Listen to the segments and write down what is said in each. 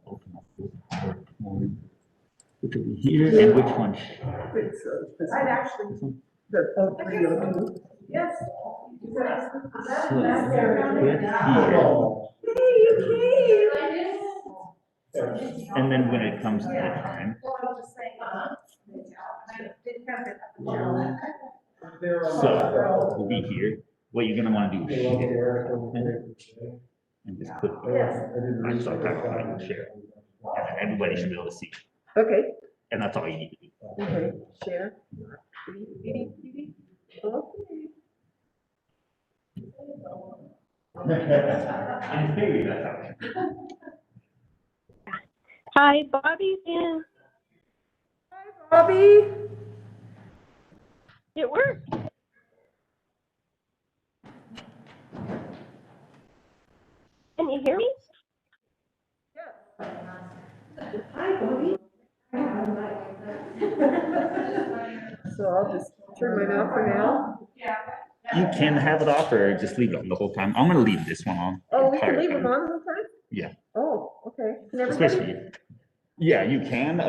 Open up which will be here and which one? I'd actually, the three of them. Yes. So with here. Hey, you came. And then when it comes to the time. So we'll be here. What you're gonna want to do is share and just put I'm so tired share. And everybody should be able to see. Okay. And that's all you need to do. Okay, share. In theory, that's how. Hi, Bobby's in. Hi, Bobby. It worked. Can you hear me? Hi, Bobby. So I'll just turn mine off for now. You can have it off or just leave it on the whole time. I'm gonna leave this one on. Oh, we can leave them on the whole time? Yeah. Oh, okay. Can Especially, everybody? yeah, you can.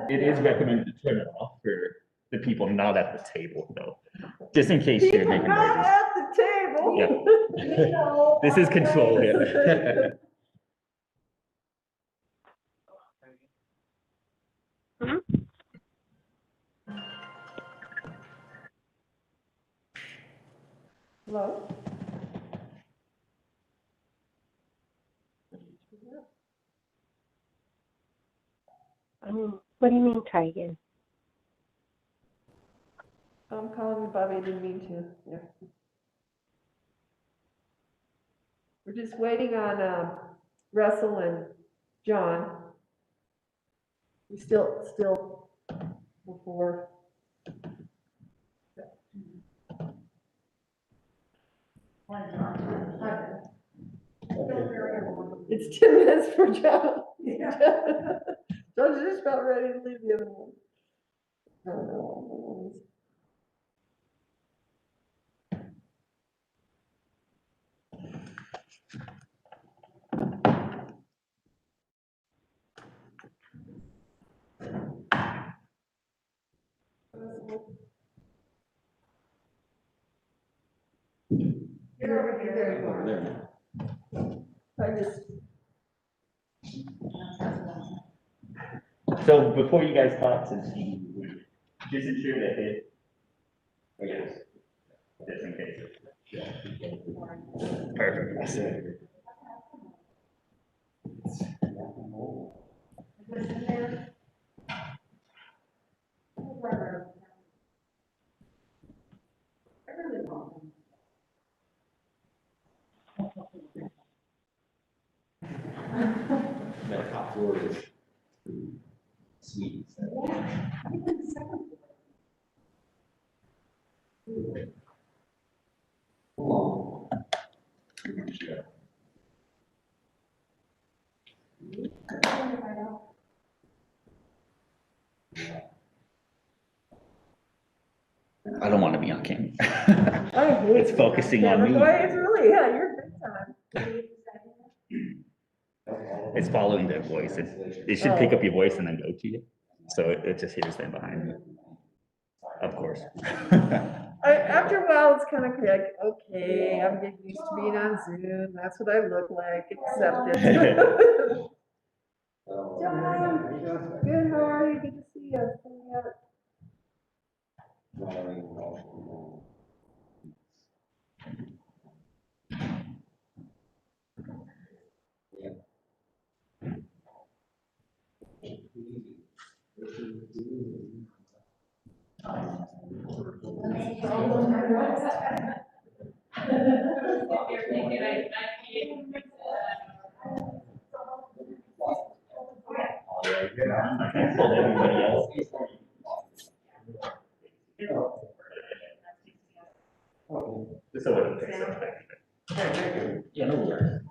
It is recommended to turn it off for the people not at the table though. Just in case you're People making not noises. at the table. Yeah. This is control here. Hello? What do you mean, try again? I'm calling you Bobby, I didn't mean to. Yeah. We're just waiting on Russell and John. We still before. It's 10 minutes for John. Yeah. John's just about ready to leave the other one. I don't know. You're over here. I just. So before you guys talk, since you just ensure that it, I guess, just in case. Perfect. That's it. That top floor is sweet. I don't want to be on camera. I hate It's focusing on me. It's really, yeah, you're big time. It's following their voice. It should pick up your voice and then go to you. So it just hears them behind you. Of course. After a while, it's kind of like, okay, I'm getting used to being on Zoom. That's what I look like, accept it. John, good, how are you? Good to see you. I can't hold everybody else. Just so it takes up time. Yeah, no worries.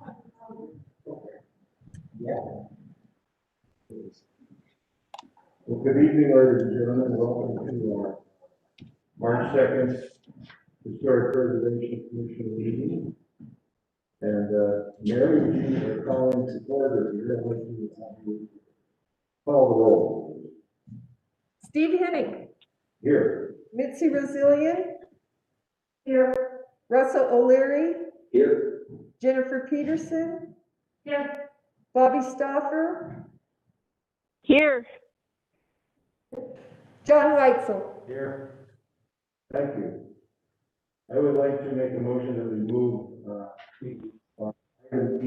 Well, good evening, ladies and gentlemen. Welcome to our March 2nd Historic Preservation Commission meeting. And Mary, would you calling to order here, would you call the roll? Steve Henning, Here. Mitzi Rosillian. Here. Russell O'Leary, Here. Jennifer Peterson. Here. Bobby Stauffer, Here. John Weitzel. Here. Thank you. I would like to make a motion that we move, item E,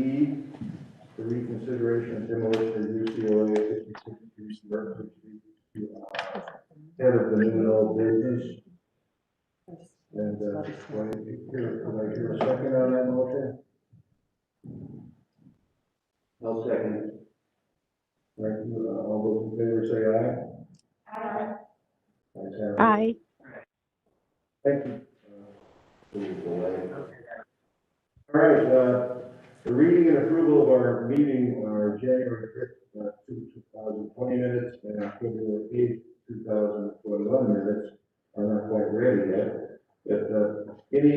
the reconsideration of demolition of UCLA 56 Mercer Street to, head of the Mineral business. And, do I hear a second on that motion? I'll second. Thank you. All those in favor say aye. Aye. Ayes have it. Aye. Thank you. All right, the reading and approval of our meeting are January 5th, 2020 minutes and October 8th, 2021 minutes are not quite ready yet. But any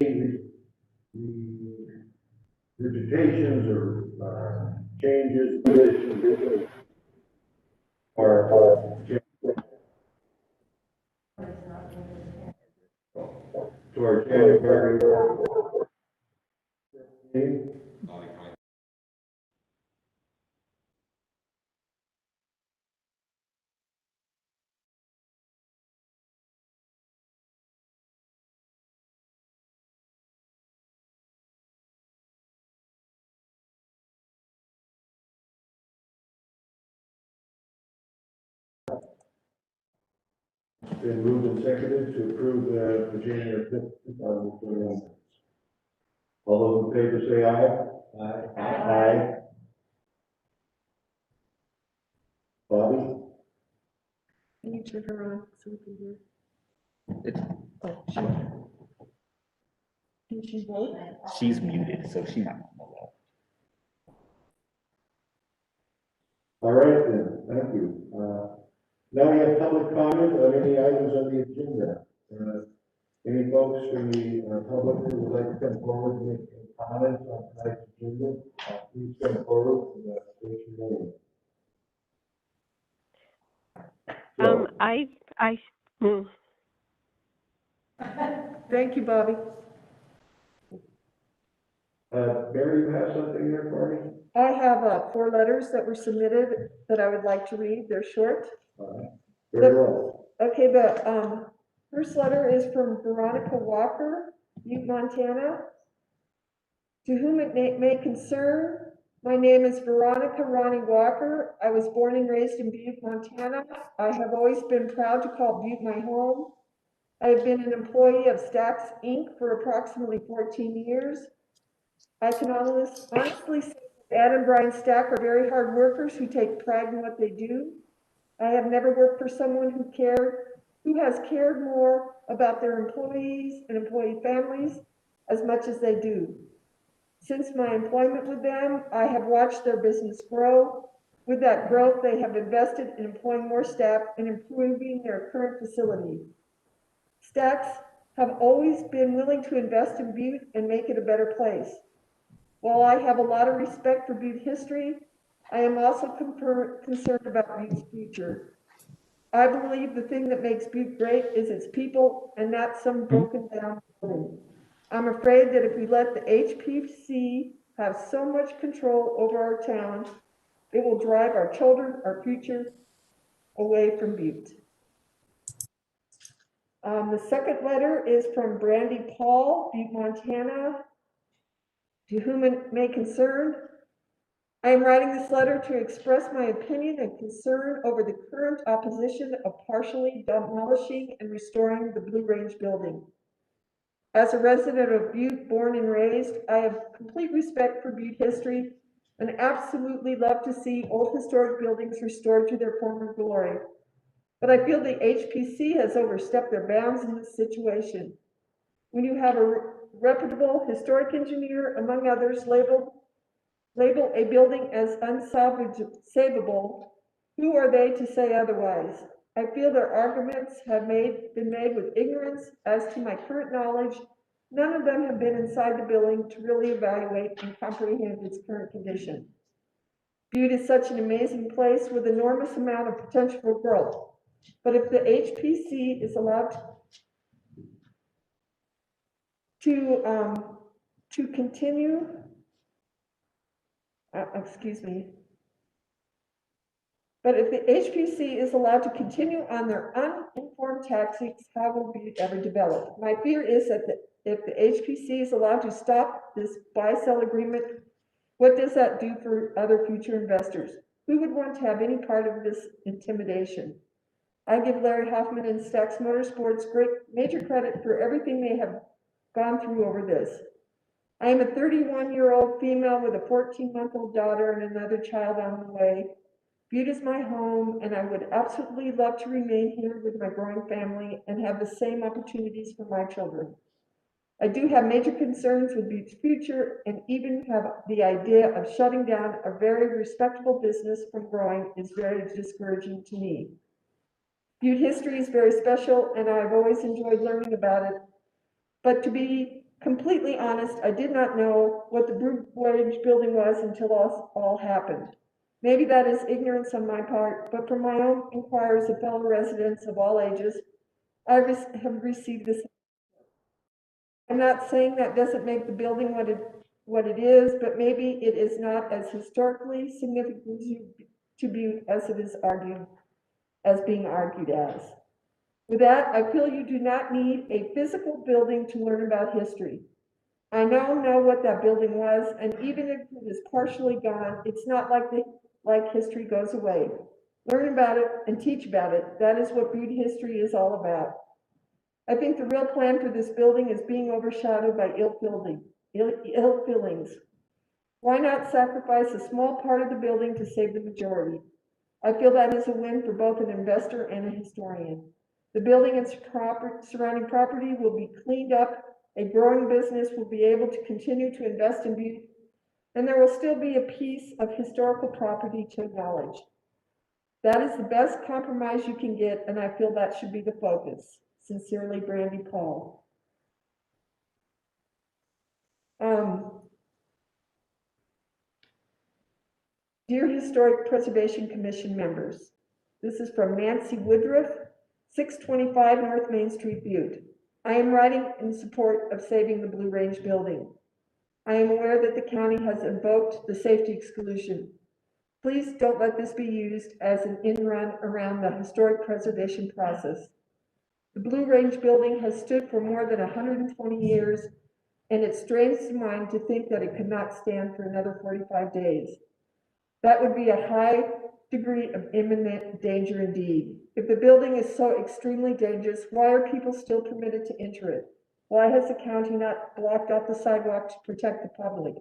visitations or changes, additions, or to our January meeting? Been moved and seconded to approve the January 5th, 2021. All those in favor say aye. Aye. Aye. Bobby? Can you turn her on so we can hear? It's, Oh, sure. Can she vote? she's muted, so she might not know All right then, thank you. Now we have public comment on any items on the agenda. Any folks from the public who would like to come forward and make any comments on tonight's agenda, please come forward and state your name. Hmm. Thank you, Bobby. Mary, you have something there for me? I have 4 letters that were submitted that I would like to read. They're short. Very well. Okay, the first letter is from Veronica Walker, Butte, Montana. To whom it may concern, my name is Veronica Ronnie Walker. I was born and raised in Butte, Montana. I have always been proud to call Butte my home. I have been an employee of Stacks Inc. for approximately 14 years. I can honestly say Ed and Brian Stack are very hard workers who take pride in what they do. I have never worked for someone who has cared more about their employees and employee families as much as they do. Since my employment with them, I have watched their business grow. With that growth, they have invested in employing more staff and improving their current facility. Stacks have always been willing to invest in Butte and make it a better place. While I have a lot of respect for Butte history, I am also concerned about Butte's future. I believe the thing that makes Butte great is its people and not some broken down building. I'm afraid that if we let the HPC have so much control over our town, it will drive our children, our future, away from Butte. The second letter is from Brandy Paul, Butte, Montana. To whom it may concern, I am writing this letter to express my opinion and concern over the current opposition of partially demolishing and restoring the Blue Range building. As a resident of Butte, born and raised, I have complete respect for Butte history and absolutely love to see old historic buildings restored to their former glory. But I feel the HPC has overstepped their bounds in this situation. When you have a reputable historic engineer, among others, label a building as unsalvageable, who are they to say otherwise? I feel their arguments have been made with ignorance as to my current knowledge, None of them have been inside the building to really evaluate and comprehend its current condition. Butte is such an amazing place with enormous amount of potential for growth. But if the HPC is allowed to continue, but if the HPC is allowed to continue on their uninformed tactics, how will Butte ever develop? My fear is that if the HPC is allowed to stop this buy-sell agreement, what does that do for other future investors? Who would want to have any part of this intimidation? I give Larry Hoffman and Stax Motorsports great major credit for everything they have gone through over this. I am a 31-year-old female with a 14-month-old daughter and another child on the way. Butte is my home, and I would absolutely love to remain here with my growing family and have the same opportunities for my children. I do have major concerns with Butte's future, and even have the idea of shutting down a very respectable business from growing is very discouraging to me. Butte history is very special, and I've always enjoyed learning about it. But to be completely honest, I did not know what the Butte building was until all happened. Maybe that is ignorance on my part, but from my own inquiries of fellow residents of all ages, I have received this. I'm not saying that doesn't make the building what it is, but maybe it is not as historically significant to Butte as it is being argued as. With that, I feel you do not need a physical building to learn about history. I now know what that building was, and even if it is partially gone, it's not like history goes away. Learn about it and teach about it. That is what Butte history is all about. I think the real plan for this building is being overshadowed by ill feelings. Why not sacrifice a small part of the building to save the majority? I feel that is a win for both an investor and a historian. The building and surrounding property will be cleaned up, a growing business will be able to continue to invest in Butte, and there will still be a piece of historical property to acknowledge. That is the best compromise you can get, and I feel that should be the focus. Sincerely, Brandy Paul. Dear Historic Preservation Commission members, this is from Nancy Woodruff, 625 North Main Street, Butte. I am writing in support of saving the Blue Range building. I am aware that the county has invoked the safety exclusion. Please don't let this be used as an in-run around the historic preservation process. The Blue Range building has stood for more than 120 years, and it strains the mind to think that it could not stand for another 45 days. That would be a high degree of imminent danger indeed. If the building is so extremely dangerous, why are people still permitted to enter it? Why has the county not blocked off the sidewalk to protect the public?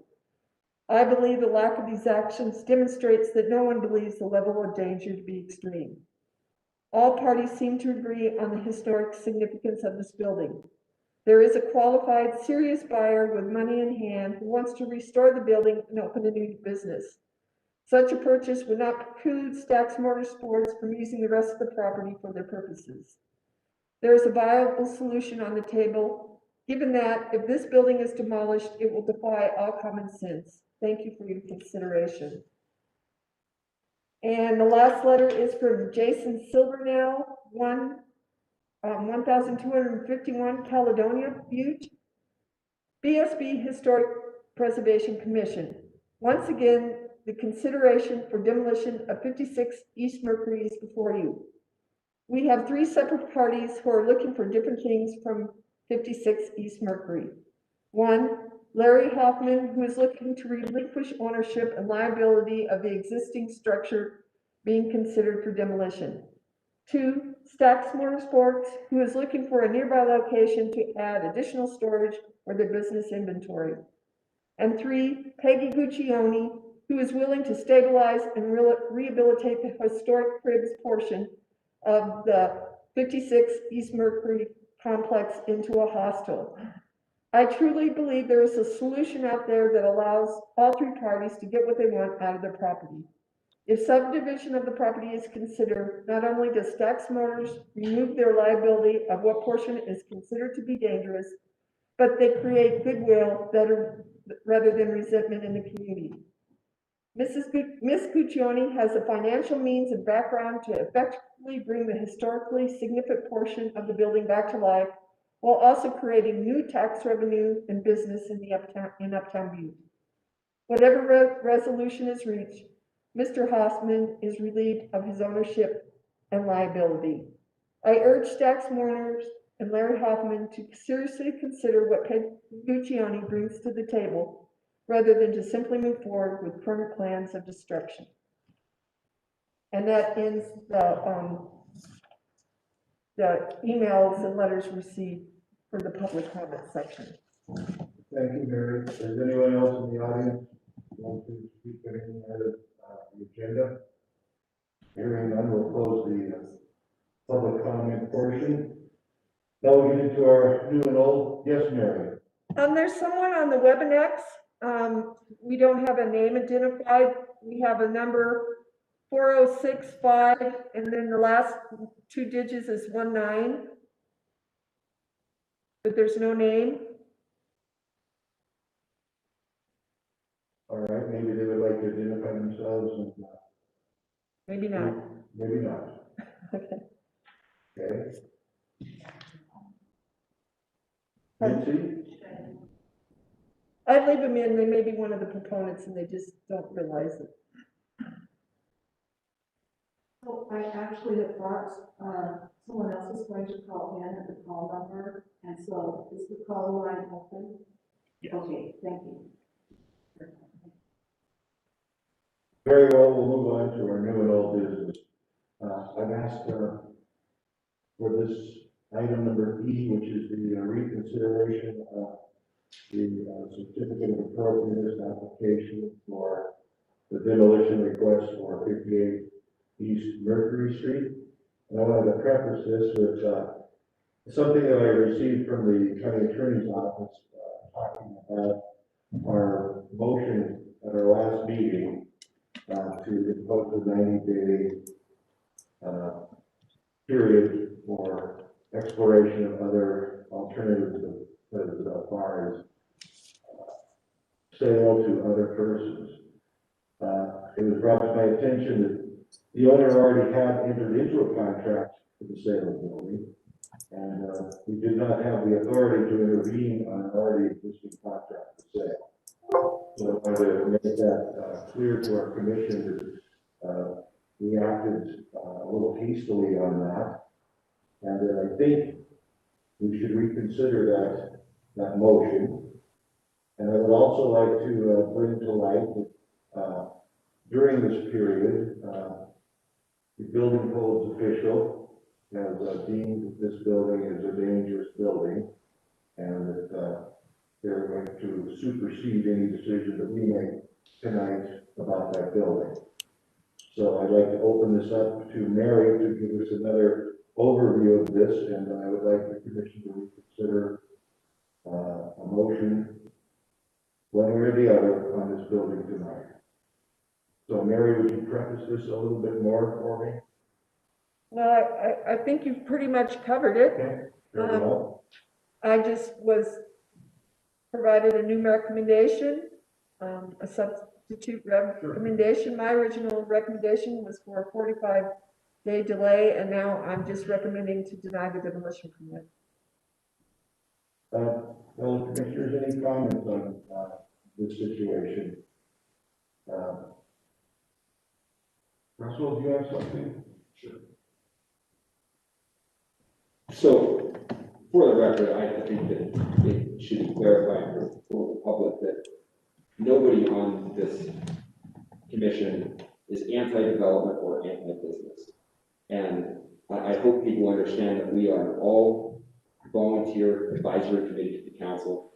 I believe the lack of these actions demonstrates that no one believes the level of danger to be extreme. All parties seem to agree on the historic significance of this building. There is a qualified, serious buyer with money in hand who wants to restore the building and open a new business. Such a purchase would not preclude Stax Motorsports from using the rest of the property for their purposes. There is a viable solution on the table, given that if this building is demolished, it will defy all common sense. Thank you for your consideration. And the last letter is from Jason Silvernail, 1251 Caledonia, Butte. BSB Historic Preservation Commission. Once again, the consideration for demolition of 56 East Mercury is before you. We have three separate parties who are looking for different things from 56 East Mercury. One, Larry Hoffman, who is looking to relinquish ownership and liability of the existing structure being considered for demolition. Two, Stax Motorsports, who is looking for a nearby location to add additional storage for their business inventory. And three, Peggy Guccione, who is willing to stabilize and rehabilitate the historic cribs portion of the 56 East Mercury complex into a hostel. I truly believe there is a solution out there that allows all three parties to get what they want out of their property. If subdivision of the property is considered, not only does Stax Motors remove their liability of what portion is considered to be dangerous, but they create goodwill rather than resentment in the community. Miss Guccione has the financial means and background to effectively bring the historically significant portion of the building back to life, while also creating new tax revenue and business in Uptown Butte. Whatever resolution is reached, Mr. Hoffman is relieved of his ownership and liability. I urge Stax Mourners and Larry Hoffman to seriously consider what Peg Guccione brings to the table, rather than to simply move forward with current plans of destruction. And that ends the emails and letters received for the public comment section. Thank you, Mary. Is anyone else in the audience want to speak anything out of the agenda? Hearing none, we'll close the public comment portion. Now we'll get into our new and old. Yes, Mary. There's someone on the WebEx. We don't have a name identified. We have a number 4065, and then the last two digits is 19. But there's no name. All right, maybe they would like to identify themselves and Maybe not. maybe not. Okay. Okay. Nancy? I'd leave them in. They may be one of the proponents and they just don't realize it. So I actually have thought, someone else is going to call in at the call number, and so is the call line open? Yes. Okay, thank you. Very well, we'll move on to our new and old business. I've asked for this item number E, which is the reconsideration of the certificate of appropriateness application for the demolition request for 58 East Mercury Street. And I wanted to preface this with something that I received from the county attorney's office talking about our motion at our last meeting to impose a 90-day period for exploration of other alternatives as far as sale to other persons. It was brought to my attention that the owner already had entered into a contract for the sale of the building, and we did not have the authority to intervene on an already existing contract for sale. So I wanted to make that clear to our commission that we acted a little hastily on that, and that I think we should reconsider that motion. And I would also like to bring to light that during this period, the building codes official has deemed that this building is a dangerous building, and that they're going to supersede any decision that we make tonight about that building. So I'd like to open this up to Mary to give us another overview of this, and I would like the commission to reconsider a motion one way or the other on this building tonight. So Mary, would you preface this a little bit more for me? Well, I think you've pretty much covered it. Okay, very well. I just was provided a new recommendation, a substitute recommendation. My original recommendation was for a 45-day delay, and now I'm just recommending to deny the demolition permit. Well, commissioners, any comments on this situation? Russell, do you have something? Sure. So, for the record, I think that it should be clarified for the public that nobody on this commission is anti-development or anti-business. And I hope people understand that we are all volunteer advisory committee to the council,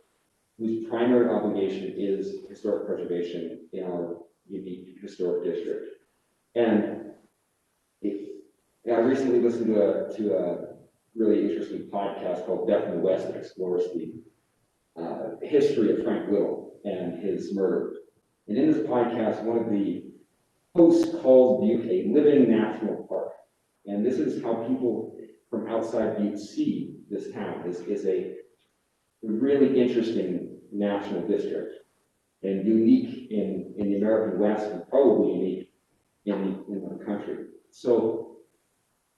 whose primary obligation is historic preservation in our unique historic district. And I recently listened to a really interesting podcast called Death in the West that explores the history of Frank Little and his murder. And in this podcast, one of the hosts called Butte a living national park. And this is how people from outside Butte see this town. This is a really interesting national district and unique in the American West and probably unique in the country. So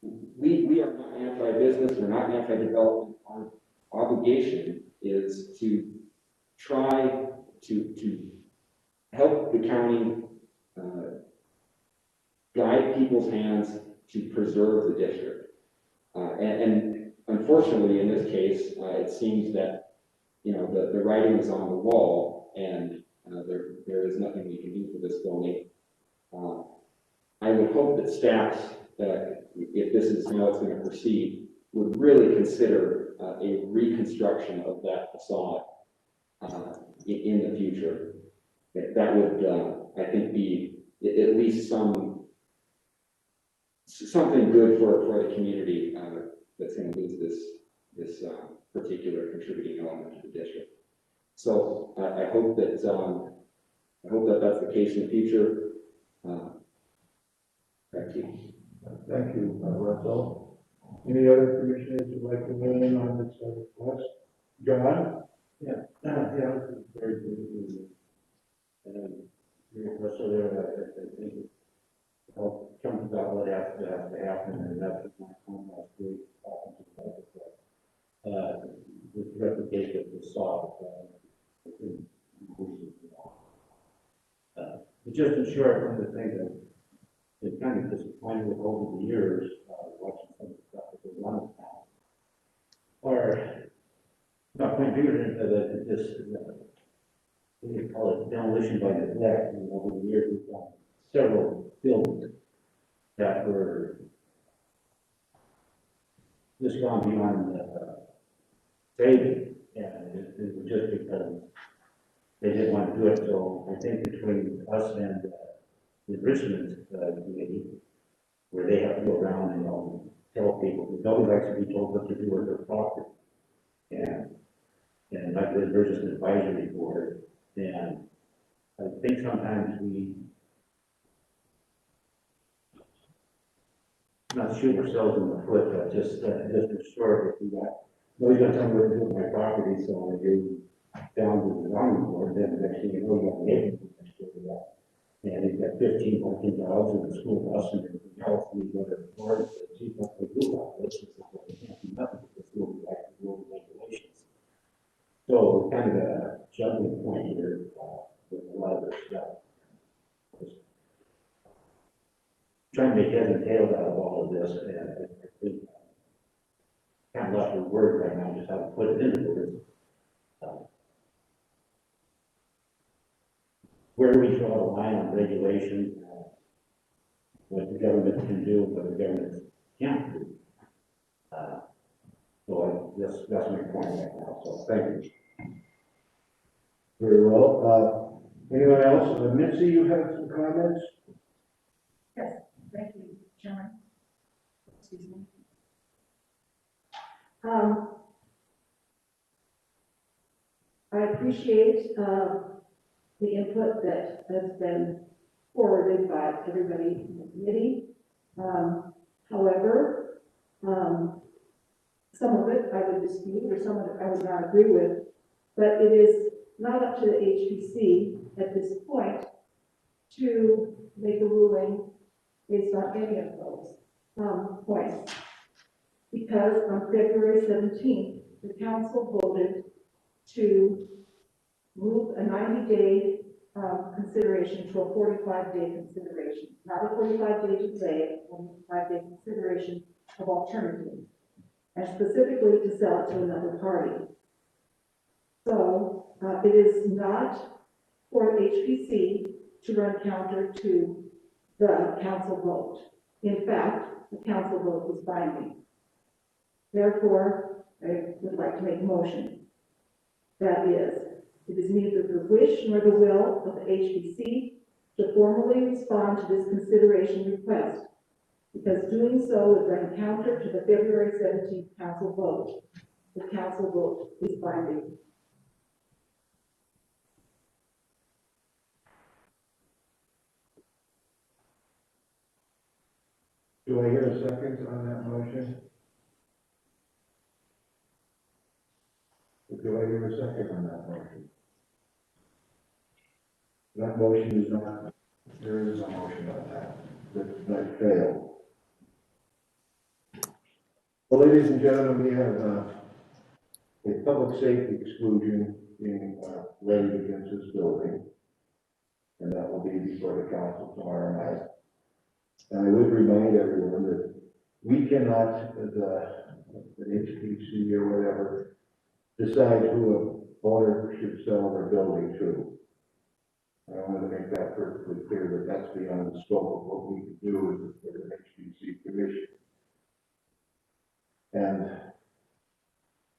we are not anti-business, we're not anti-development. Our obligation is to try to help the county guide people's hands to preserve the district. And unfortunately, in this case, it seems that, you know, the writing is on the wall, and there is nothing we can do for this building. I would hope that staff, if this is how it's going to proceed, would really consider a reconstruction of that facade in the future. That would, I think, be at least something good for the community that's going to lose this particular contributing element to the district. So I hope that that's the case in the future. Back to you. Thank you, Russell. Any other commissioners who'd like to weigh in on this request? John? Yeah, this is very good. Russell, I think it all comes about what has to happen, and that's what my comment last week, talking to the public, with replication of the saw. But just in short, one of the things that is kind of disappointed with over the years, watching some of the stuff that goes on in town, are not quite bigger than this, what do you call it, demolition by neglect. And over the years, we've got several buildings that were just gone beyond saving, and it was just because they didn't want to do it. So I think between us and the enrichment committee, where they have to go around and tell people, because nobody likes to be told what to do with their property, and like there's just an advisory board, and I think sometimes we not shoot ourselves in the foot, but just ensure that we got, nobody's gonna tell me what to do with my property, so if you down to the zoning board, then the next thing you know, you got neighbors next door to that. And you've got 15 working dogs in the school bus and everything else, and you go to the board and say, gee, what do we do about this? And so we can't do nothing because we'll be back to the rules and regulations. So kind of a juggling point here with a lot of this stuff. Just trying to make heads and tails out of all of this, and I think kind of left with word right now, just how to put it into words. Where we draw the line on regulation, what the government can do, what the government can't do. So that's my point right now, so thank you. Very well. Anyone else? Mitzi, you have some comments? Yes, thank you, Chairman. Excuse me. I appreciate the input that has been forwarded by everybody in the committee. However, some of it I would dispute, or some of it I would not agree with, but it is not up to the HPC at this point to make a ruling based on any of those points. Because on February 17th, the council voted to move a 90-day consideration to a 45-day consideration. Not a 45-day delay, a 45-day consideration of alternatives, and specifically to sell it to another party. So it is not for HPC to run counter to the council vote. In fact, the council vote was binding. Therefore, I would like to make a motion. That is, it is neither the wish nor the will of the HPC to formally respond to this consideration request, because doing so would run counter to the February 17th council vote. The council vote is binding. Do I hear a second on that motion? Do I hear a second on that motion? That motion is not, there is a motion on that, that failed. Well, ladies and gentlemen, we have a public safety exclusion being levied against this building. And that will be before the council tomorrow night. And I would remind everyone that we cannot, as an HPC or whatever, decide who a owner should sell their building to. I want to make that perfectly clear that that's beyond the scope of what we can do as an HPC commission. And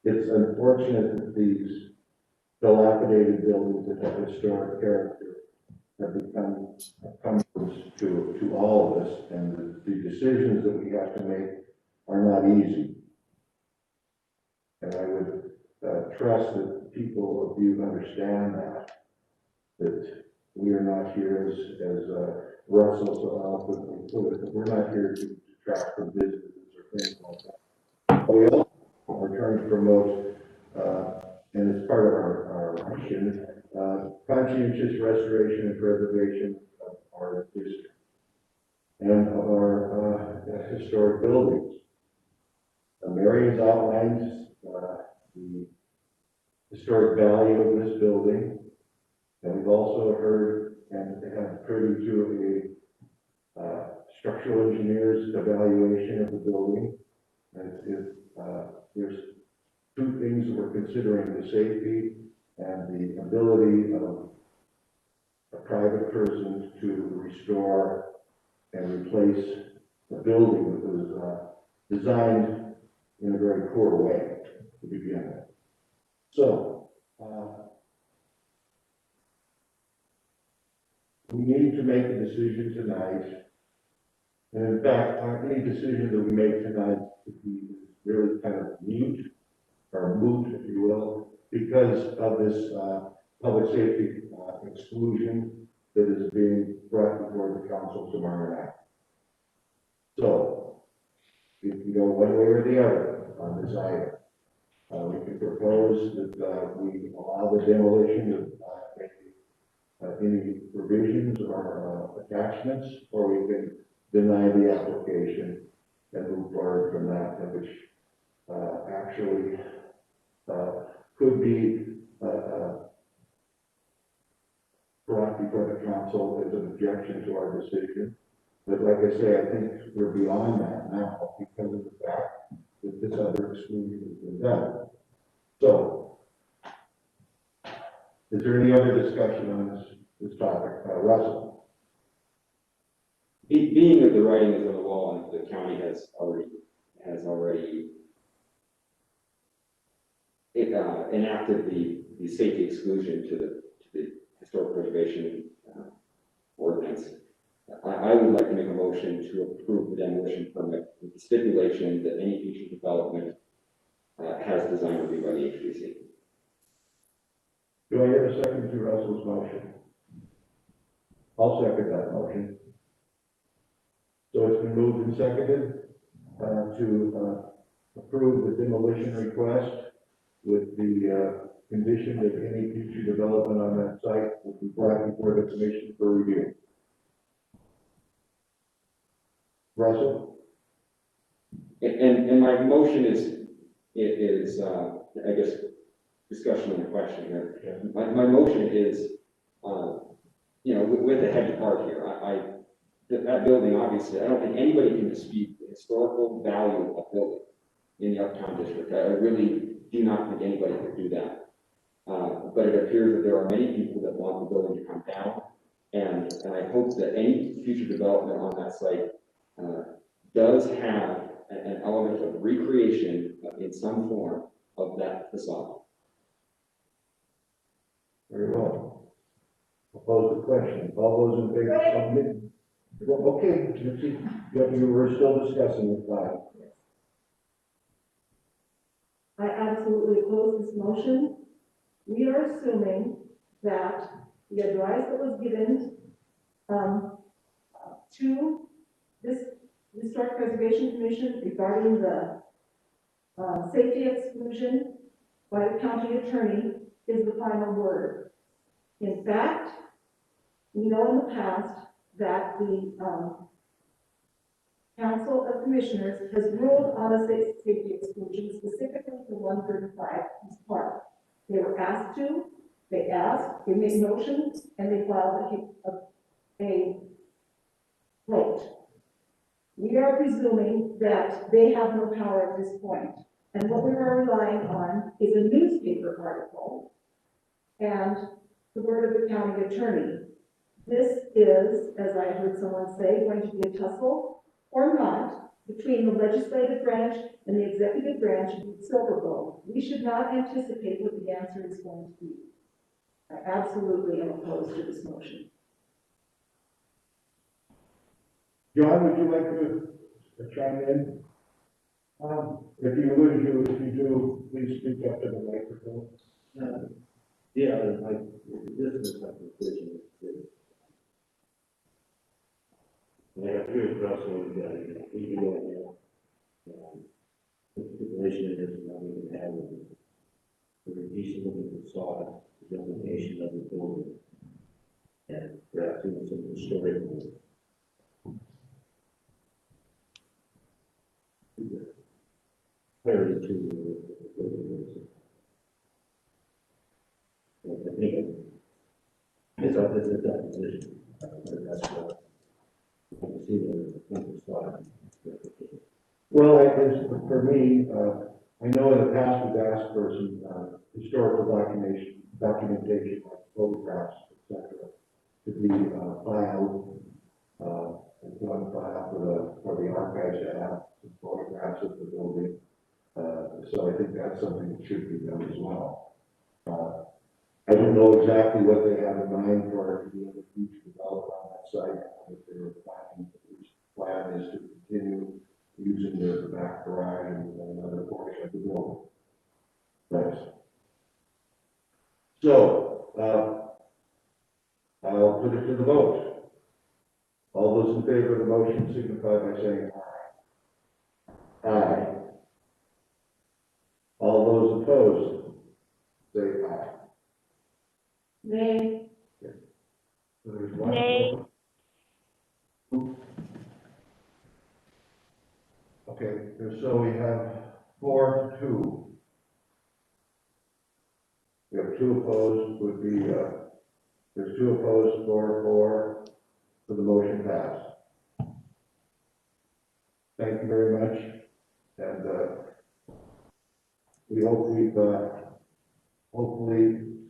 it's unfortunate that these dilapidated buildings that have historic character have become accomplices to all of us, and the decisions that we have to make are not easy. And I would trust that people of Butte understand that we are not here as Russell so eloquently put it, that we're not here to detract from businesses or things like that. But we also are trying to promote, and it's part of our mission, conscientious restoration and preservation of our district and of our historic buildings. Mary's outlined the historic value of this building, and we've also heard and have privy to a structural engineer's evaluation of the building. And there's two things that we're considering: the safety and the ability of a private person to restore and replace a building that was designed in a very poor way to begin with. So, we need to make a decision tonight. And in fact, any decision that we make tonight would be really kind of mute, or moot, if you will, because of this public safety exclusion that is being brought before the council tomorrow night. So, we can go one way or the other on this item. We can propose that we allow the demolition of any provisions or attachments, or we can deny the application and move forward from that, which actually could be brought before the council as an objection to our decision. But like I say, I think we're beyond that now because of the fact that this other exclusion has been done. So, is there any other discussion on this topic? Russell? Being that the writing is on the wall and the county has already enacted the safety exclusion to the historic preservation ordinance, I would like to make a motion to approve the demolition permit with the stipulation that any future development has design review by the HPC. Do I hear a second to Russell's motion? I'll second that motion. So it's been moved and seconded to approve the demolition request with the condition that any future development on that site will be brought before the commission for review. Russell? And my motion is I guess, discussion on the question here. Yeah. My motion is, with the head part here, that building, obviously, I don't think anybody can dispute the historical value of building in the Uptown District. I really do not think anybody could do that. But it appears that there are many people that want the building to come down, and I hope that any future development on that site does have an element of recreation in some form of that facade. Very well. I'll pose the question. All those in favor of it? Well, okay, you were still discussing it, fine. I absolutely oppose this motion. We are assuming that the advice that was given to this Historic Preservation Commission regarding the safety exclusion by the county attorney is the final word. In fact, we know in the past that the Council of Commissioners has ruled on a safety exclusion specifically for 135 East Park. They were asked to, they made motions, and they filed a vote. We are presuming that they have no power at this point. And what we are relying on is a newspaper article and the word of the county attorney. This is, as I heard someone say, going to be a tussle or not between the legislative branch and the executive branch of Butte-Silver. We should not anticipate what the answer is going to be. I absolutely am opposed to this motion. John, would you like to chime in? If you would, if you do, please speak up to the microphone. Yeah, this is like a question. I agree with Russell, we can go ahead. The stipulation is that we can have a decent looking facade, the delineation of the building, and perhaps even some historical. Clarity to the building. I think it's a deposition. That's what I see the slide. Well, for me, I know in the past we've asked for some historical documentation, like photographs, etc., to be filed and put on file for the archives to have some photographs of the building. So I think that's something that should be done as well. I don't know exactly what they have in mind for the future development on that site. If they were planning, the plan is to continue using the back garage and another portion of the building. Thanks. So, I'll put it to the vote. All those in favor of the motion signify by saying aye. Aye. All those opposed, say aye. Nay. So there's one Nay. vote. Okay, so we have 4-2. We have 2 opposed, would be, there's 2 opposed, 4, so the motion passed. Thank you very much, and we hope we've hopefully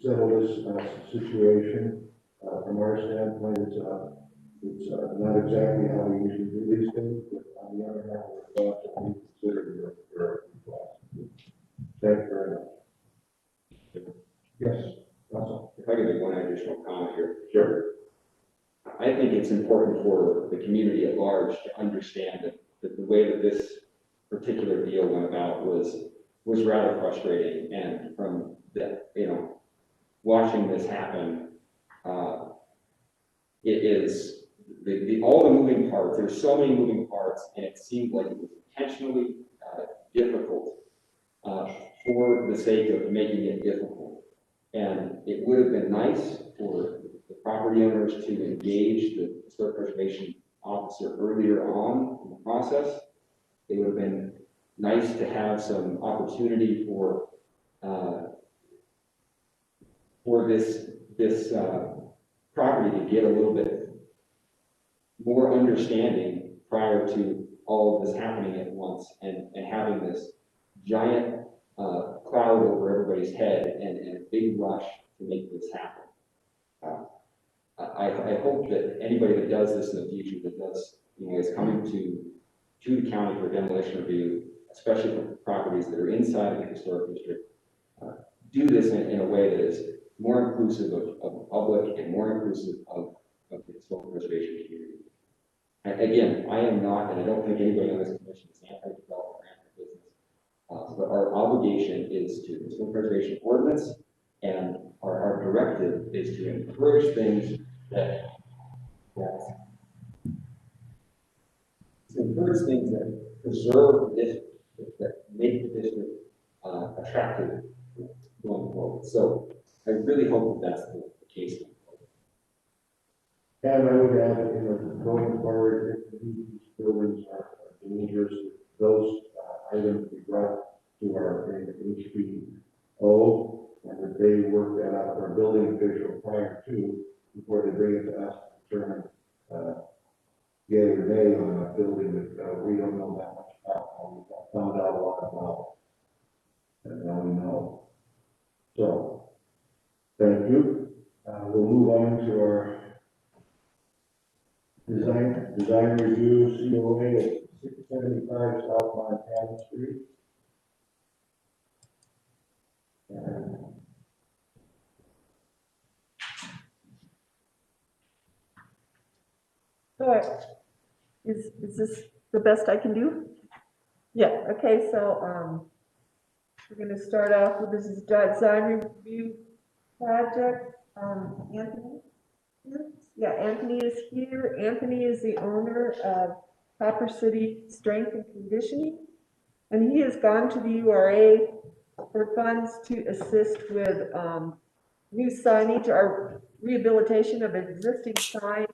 settled this situation. From our standpoint, it's not exactly how we usually do these things, but on the other hand, we're glad that we consider your request. Thank you very much. Yes, Russell. If I could make one additional comment here. Sure. I think it's important for the community at large to understand that the way that this particular deal went about was rather frustrating. And from the, watching this happen, it is all the moving parts. There's so many moving parts, and it seemed like it was intentionally difficult for the sake of making it difficult. And it would have been nice for the property owners to engage the historic preservation officer earlier on in the process. It would have been nice to have some opportunity for this property to get a little bit more understanding prior to all of this happening at once and having this giant cloud over everybody's head and a big rush to make this happen. I hope that anybody that does this in the future, that does, is coming to the county for demolition review, especially for properties that are inside of the historic district, do this in a way that is more inclusive of the public and more inclusive of the historic preservation community. And again, I am not, and I don't think anybody on this commission is anti-development or anti-business, but our obligation is to the historic preservation ordinance, and our directive is to encourage things that preserve the district, that make the district attractive going forward. So I really hope that that's the case going forward. And I would add, you know, going forward, if these buildings are dangerous, those items be brought to our HPO, and that they work that out with our building official prior to, before they bring it to us to determine, yea or nay on a building that, we don't know that much about. We found out a lot about, and now we know. So, thank you. We'll move on to our design review COA at 675 South Montana Street. All right. Is this the best I can do? Yeah, okay, so, we're gonna start off with this is design review project, Anthony? Yeah, Anthony is here. Anthony is the owner of Copper City Strength and Conditioning, and he has gone to the URA for funds to assist with, new signage or rehabilitation of existing sign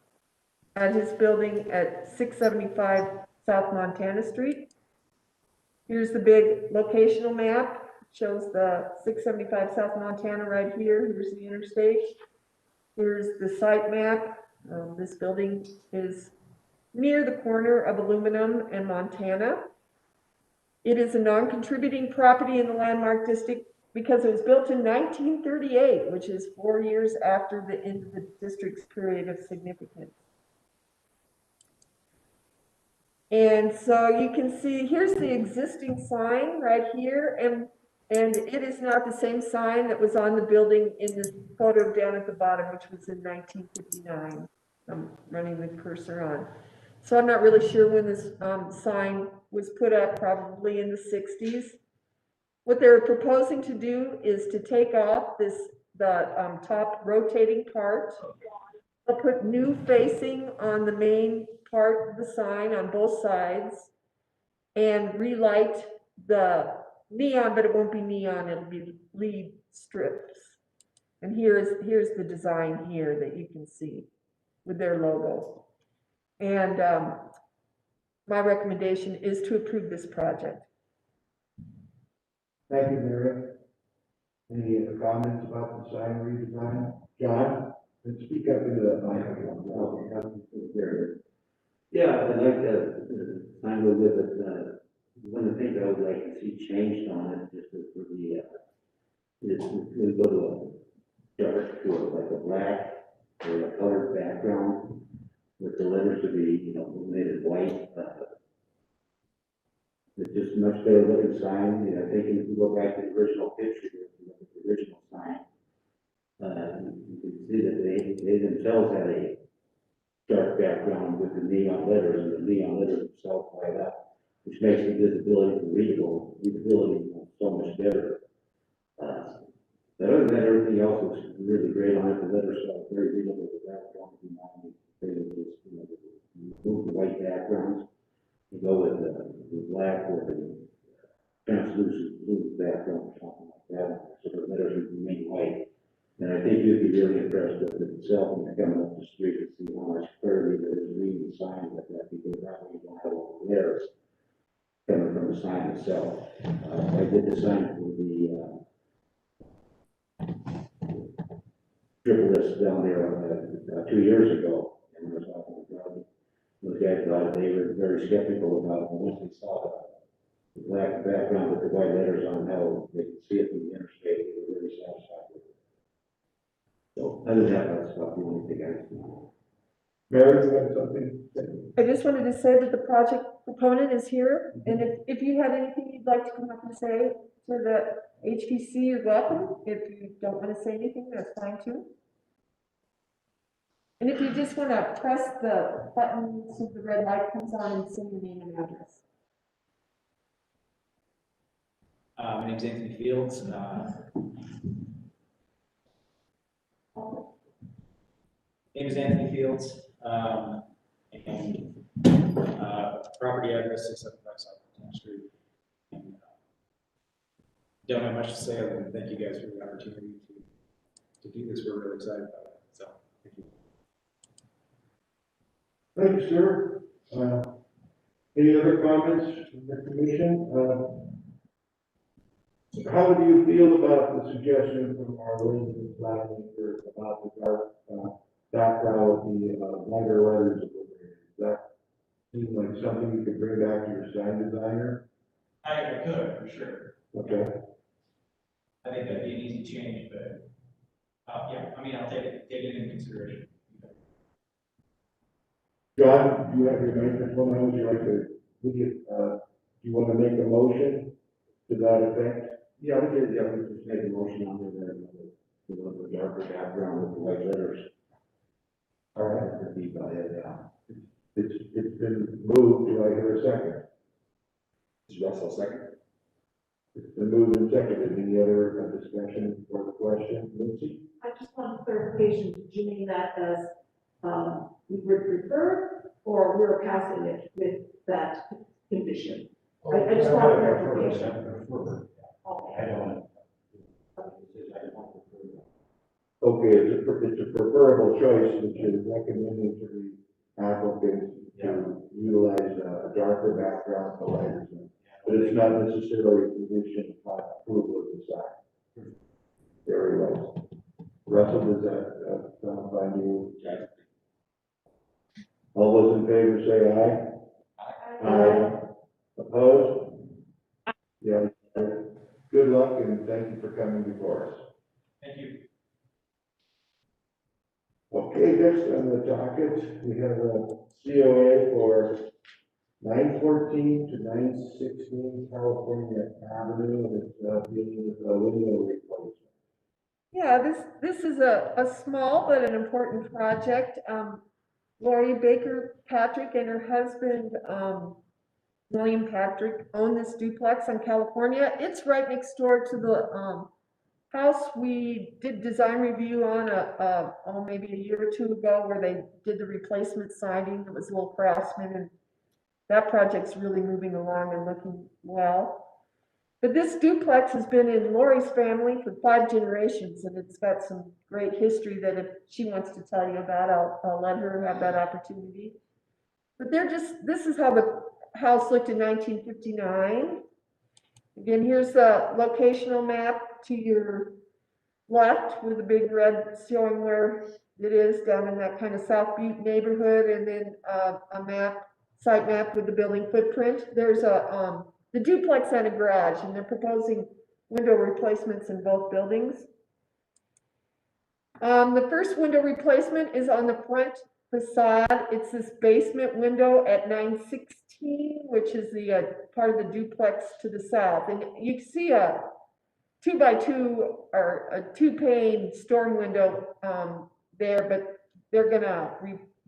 at his building at 675 South Montana Street. Here's the big locational map, shows the 675 South Montana right here. Here's the interstate. Here's the site map. This building is near the corner of Aluminum and Montana. It is a non-contributing property in the landmark district because it was built in 1938, which is 4 years after the end of the district's period of significance. And so you can see, here's the existing sign right here, and it is not the same sign that was on the building in this photo down at the bottom, which was in 1959. I'm running the cursor on. So I'm not really sure when this sign was put up, probably in the 60s. What they're proposing to do is to take off the top rotating part. They'll put new facing on the main part of the sign on both sides and relight the neon, but it won't be neon, it'll be lead strips. And here's the design here that you can see with their logo. And my recommendation is to approve this project. Thank you, Mary. Any other comments about the sign redesign? John, let's speak up into that mic. Yeah, I'd like to, sign with it, one of the things I would like to see changed on it, just for the, is we go to a dark, to like a black or a colored background with the letters to be, you know, illuminated white. It's just a much better looking sign. You know, I think if you go back to the original picture, if you look at the original sign, you can see that they themselves had a dark background with the neon letters, and the neon letters themselves light up, which makes the visibility and readability so much better. But other than that, everything else looks really great on it. The letters are very readable. The background, they just, you know, remove the white backgrounds. You go with the black or the translucent blue background or something like that, so the letters remain white. And I think you'd be really impressed with it itself when you're coming up the street and see how much clarity there is reading the sign like that, because that way you don't have all the layers coming from the sign itself. I did the sign for the triple S down there 2 years ago, and I was talking about those guys thought they were very skeptical about it, and once they saw the black background with the white letters on, how they could see it from the interstate, they were really satisfied with it. So, other than that, that's about the only thing I know. Mary, you have something to say? I just wanted to say that the project proponent is here, and if you had anything you'd like to come up and say to the HPC, you're welcome. If you don't want to say anything, that's fine too. And if you just want to press the button so the red light comes on and say your name and address. My name's Anthony Fields. Name is Anthony Fields, and property address is 675 South 10th Street. And, don't have much to say other than thank you guys for the opportunity to do this. We're really excited about it, so, thank you. Thank you, sir. Any other comments from the commission? How do you feel about the suggestion from our resident flag maker about the dark background of the lighter letters over there? Does that seem like something you could bring back to your sign designer? I could, for sure. Okay. I think that'd be an easy change, but, yeah, I mean, I'll take it into consideration. John, do you have your microphone on? Would you like to, do you want to make a motion to that effect? Yeah, we just made a motion on the darker background with the white letters. All right. That'd be about it, yeah. It's been moved. Do I hear a second? Is Russell second? It's been moved and seconded. Any other discussion or the question? Lindsay? I just want clarification, did you mean that as, we would prefer, or we're passing it with that condition? I just want clarification. I Okay. don't. Okay, it's a preferable choice, which is recommending to the applicant to utilize a darker background for lighter. But it's not necessarily a condition of approval of the sign. Very well. Russell, does that sound fine to you? Yeah. All those in favor say aye. Aye. Opposed? Yeah. Good luck and thank you for coming before us. Thank you. Okay, next on the docket, we have a COA for 914 to 916 California Avenue, and it's dealing with a window replacement. Yeah, this is a small but an important project. Lori Baker Patrick and her husband, William Patrick, own this duplex on California. It's right next door to the house we did design review on maybe a year or two ago, where they did the replacement siding. It was a little Craftsman, and that project's really moving along and looking well. But this duplex has been in Lori's family for 5 generations, and it's got some great history that if she wants to tell you about, I'll let her have that opportunity. But this is how the house looked in 1959. Again, here's the locational map to your left with the big red showing where it is down in that kind of South Butte neighborhood, and then a site map with the building footprint. There's the duplex and a garage, and they're proposing window replacements in both buildings. The first window replacement is on the front facade. It's this basement window at 916, which is the part of the duplex to the south. And you can see a 2x2 or a 2-pane storm window there, but they're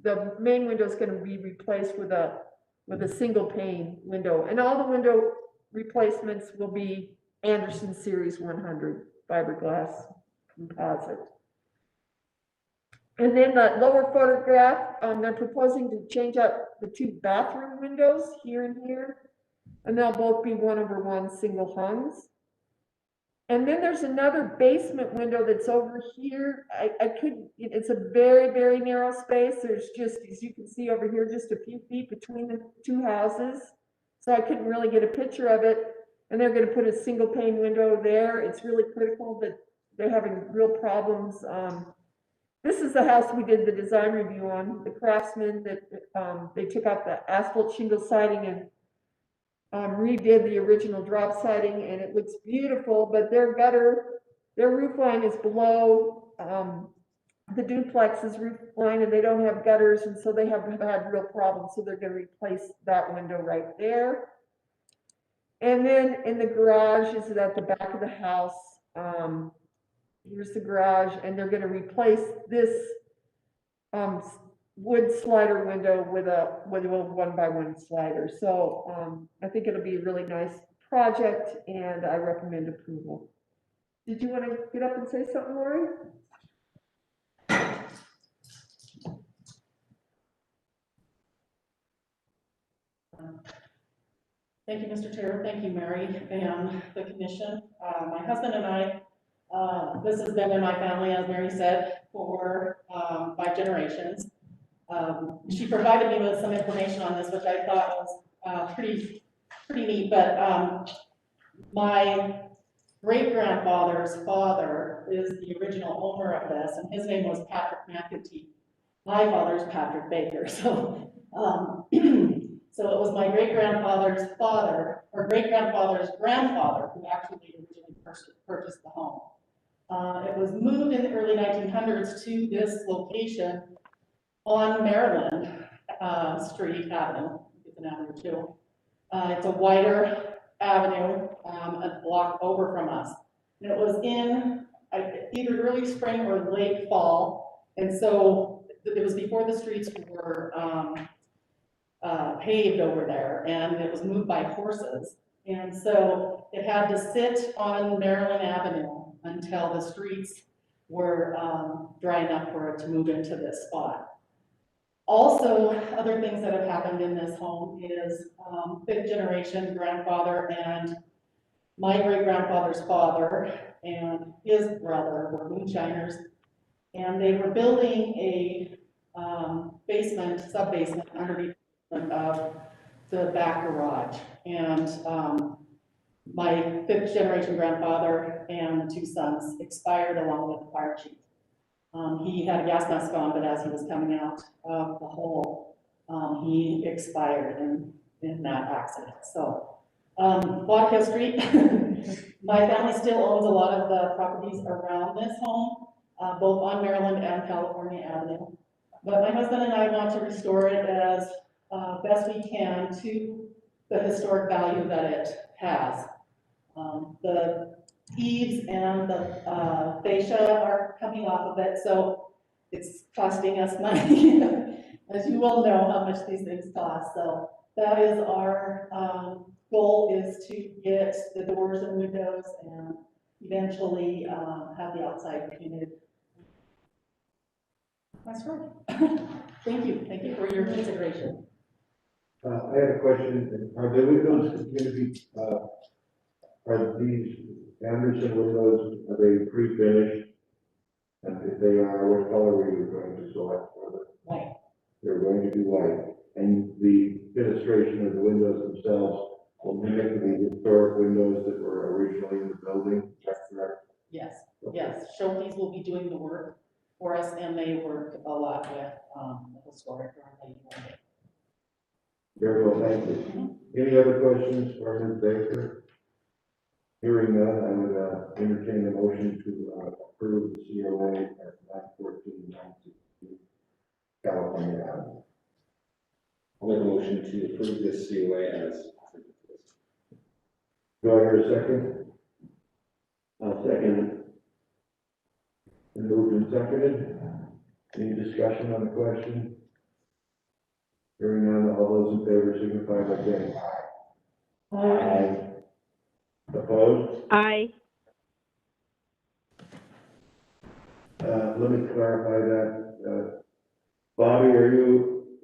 the main window is gonna be replaced with a single pane window. And all the window replacements will be Anderson Series 100 fiberglass composite. And then the lower photograph, they're proposing to change out the 2 bathroom windows here and here, and they'll both be 1/1 single hungs. And then there's another basement window that's over here. It's a very, very narrow space. There's just, as you can see over here, just a few feet between the 2 houses. So I couldn't really get a picture of it. And they're gonna put a single pane window there. It's really critical that they're having real problems. This is the house we did the design review on, the Craftsman, that they took out the asphalt shingle siding and redid the original drop siding, and it looks beautiful, but their roof line is below the duplex's roof line, and they don't have gutters, and so they have had real problems, so they're going to replace that window right there. And then in the garage is at the back of the house. Here's the garage, and they're going to replace this wood slider window with a 1x1 slider. So I think it'll be a really nice project, and I recommend approval. Did you want to get up and say something, Lori? Thank you, Mr. Chair. Thank you, Mary, and the commission. My husband and I, this has been in my family, as Mary said, for 5 generations. She provided me with some information on this, which I thought was pretty neat, but my great-grandfather's father is the original owner of this, and his name was Patrick McEntee. My father's Patrick Baker, so so it was my great-grandfather's father, or great-grandfather's grandfather, who actually originally purchased the home. It was moved in the early 1900s to this location on Maryland Street Avenue. It's an avenue too. It's a wider avenue, a block over from us. And it was in either early spring or late fall, and so it was before the streets were paved over there, and it was moved by horses. And so it had to sit on Maryland Avenue until the streets were dry enough for it to move into this spot. Also, other things that have happened in this home is 5th generation grandfather and my great-grandfather's father and his brother were moonshiners, and they were building a basement, sub-basement underneath of the back garage. And my 5th generation grandfather and 2 sons expired along with the fire chief. He had a gas mask on, but as he was coming out of the hole, he expired in that accident. So, lot of history. My family still owns a lot of the properties around this home, both on Maryland and California Avenue. But my husband and I want to restore it as best we can to the historic value that it has. The eaves and the fascia are coming off of it, so it's costing us money. As you all know how much these things cost. So that is our goal, is to get the doors and windows and eventually have the outside painted. That's right. Thank you. Thank you for your consideration. I have a question. Are the windows going to be, are these Anderson windows, are they pre-finished? And if they are, what color were you going to select for them? White. They're going to be white. And the fenestration of the windows themselves will mimic the historic windows that were originally in the building. Is that correct? Yes. Yes. Schultes will be doing the work for us, and they work a lot with the historic. Very well, thank you. Any other questions for Ms. Baker? Hearing none, I would entertain a motion to approve the COA at 914-962 California Avenue. I'll make a motion to approve this COA as. Do I hear a second? I'll second it. Been moved and seconded. Any discussion on the question? Hearing none, all those in favor signify by saying aye. Aye. Opposed? Aye. Let me clarify that. Bobby, are you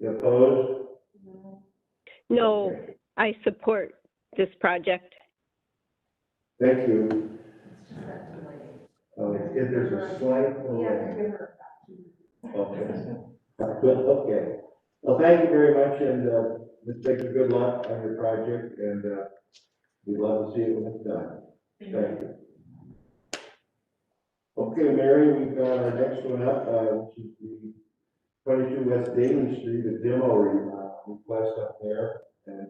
opposed? No, I support this project. Thank you. If there's a slight delay. Okay. Okay. Well, thank you very much, and Ms. Baker, good luck on your project, and we'd love to see it when it's done. Thank you. Okay, Mary, we've got our next one up, which is the 22 West Damon Street, a demo request up there, and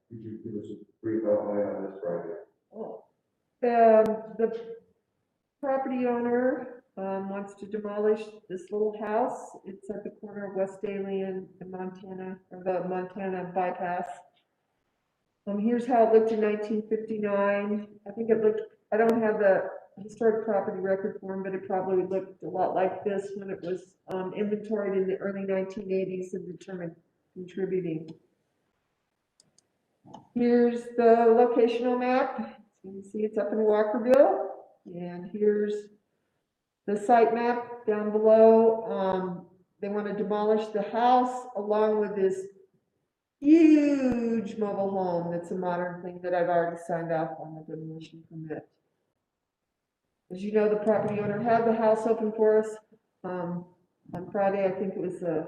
could you give us a brief outline on this project? The property owner wants to demolish this little house. It's at the corner of West Daly and Montana, or the Montana bypass. Here's how it looked in 1959. I think it looked, I don't have the historic property record form, but it probably looked a lot like this when it was inventoried in the early 1980s and determined contributing. Here's the locational map. You can see it's up in Walkerville, and here's the site map down below. They want to demolish the house along with this huge mobile home that's a modern thing that I've already signed off on the demolition permit. As you know, the property owner had the house open for us, on Friday, I think it was the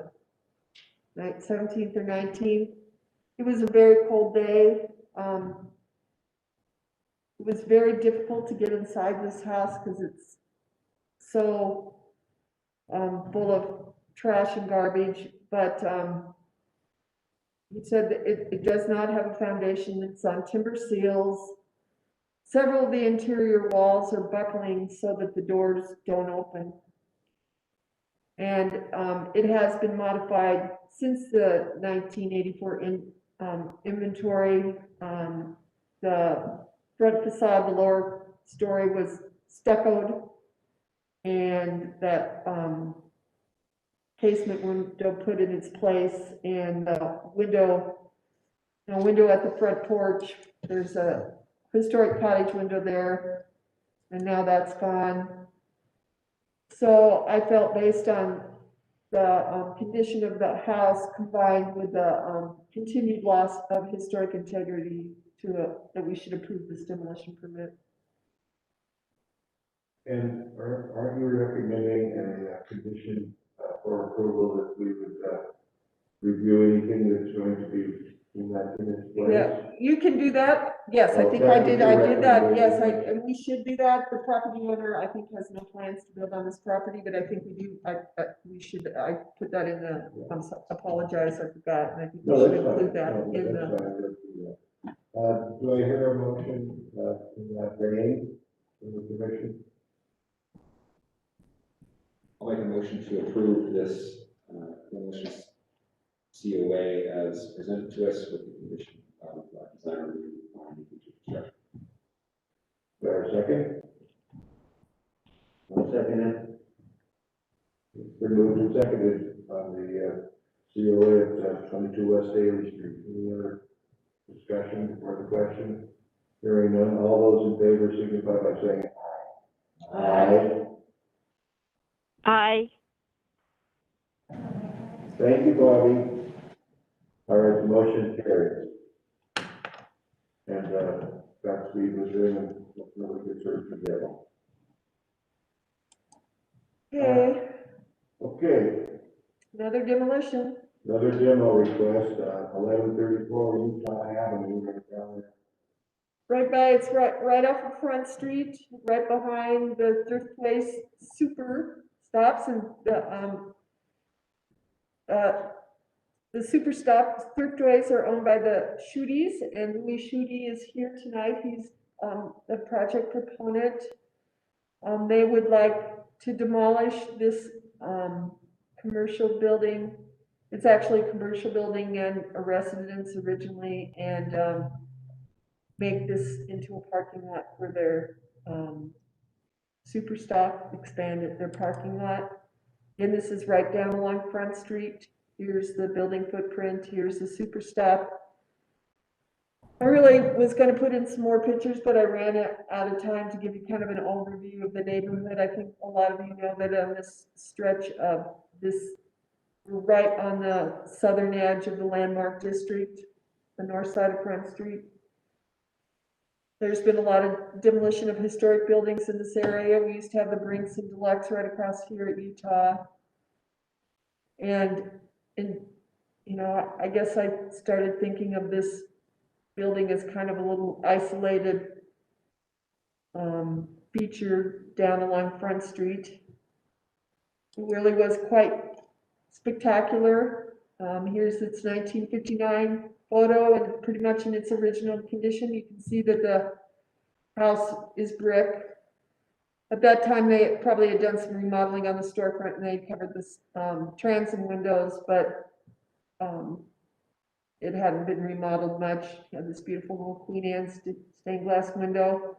17th or 19th. It was a very cold day. It was very difficult to get inside this house because it's so full of trash and garbage, but he said that it does not have a foundation. It's on timber seals. Several of the interior walls are buckling so that the doors don't open. And it has been modified since the 1984 inventory. The front facade, the lower story was stuccoed, and that casement window put in its place, and the window at the front porch. There's a historic cottage window there, and now that's gone. So I felt, based on the condition of the house combined with the continued loss of historic integrity, that we should approve this demolition permit. And aren't you recommending a condition for approval that we would review anything that's going to be in its place? Yeah, you can do that. Yes, I Well, think I that's did what you're that. Yes, recommending. and we should do that. The property owner, I think, has no plans to build on this property, but I think we do, we should, I put that in the, apologize, I forgot, and I think we No, should that's fine. include that No, in that's the. fine. Let's do that. Do I hear a motion in that vein from the commission? I'll make a motion to approve this demolition COA as presented to us with the condition of design review on the future construction. Do I have a second? I'll second it. It's been moved and seconded on the COA at 22 West Daly Street. Any other discussion or the question? Hearing none, all those in favor signify by saying aye. Aye. Thank you, Bobby. All right, the motion carries. And Godspeed was doing a really good search together. Okay, Okay, another demolition. another demo request, 1134 Utah Avenue, right down there. Right by, it's right off of Front Street, right behind the thrift place Super Stops, and the Super Stop thriftways are owned by the Shooties, and Louis Shooty is here tonight. He's the project proponent. They would like to demolish this commercial building. It's actually a commercial building and a residence originally, and make this into a parking lot for their Super Stop, expand their parking lot. And this is right down along Front Street. Here's the building footprint. Here's the Super Stop. I really was going to put in some more pictures, but I ran out of time to give you kind of an overview of the neighborhood. I think a lot of you know that on this stretch of this, right on the southern edge of the landmark district, the north side of Front Street. There's been a lot of demolition of historic buildings in this area. We used to have the Brinks and Deluxe right across here at Utah. And you know, I guess I started thinking of this building as kind of a little isolated feature down along Front Street. It really was quite spectacular. Here's its 1959 photo, and pretty much in its original condition. You can see that the house is brick. At that time, they probably had done some remodeling on the storefront, and they covered this transom windows, but it hadn't been remodeled much. You have this beautiful little Queen Anne stained glass window.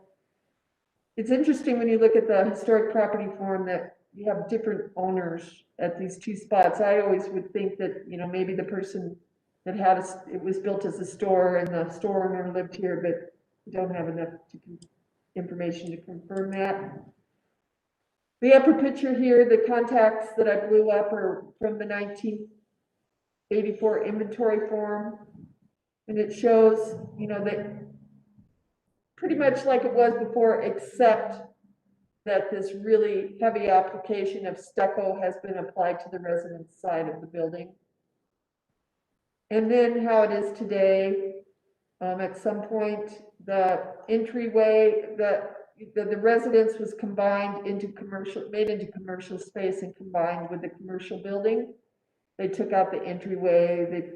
It's interesting when you look at the historic property form that you have different owners at these two spots. I always would think that, you know, maybe the person that had it was built as a store and the store owner lived here, but we don't have enough information to confirm that. The upper picture here, the contacts that I blew up are from the 1984 inventory form. And it shows, you know, that pretty much like it was before, except that this really heavy application of stucco has been applied to the residence side of the building. And then how it is today, at some point, the entryway, the residence was combined into commercial, made into commercial space and combined with the commercial building. They took out the entryway, they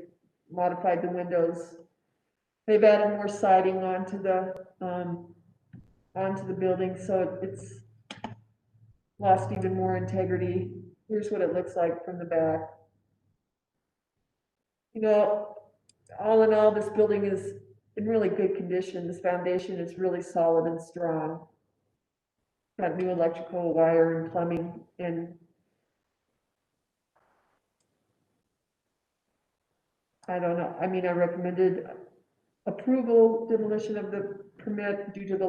modified the windows. They've added more siding onto the building, so it's lost even more integrity. Here's what it looks like from the back. You know, all in all, this building is in really good condition. This foundation is really solid and strong. Got new electrical wire and plumbing, and I don't know, I mean, I recommended approval, demolition of the permit due to the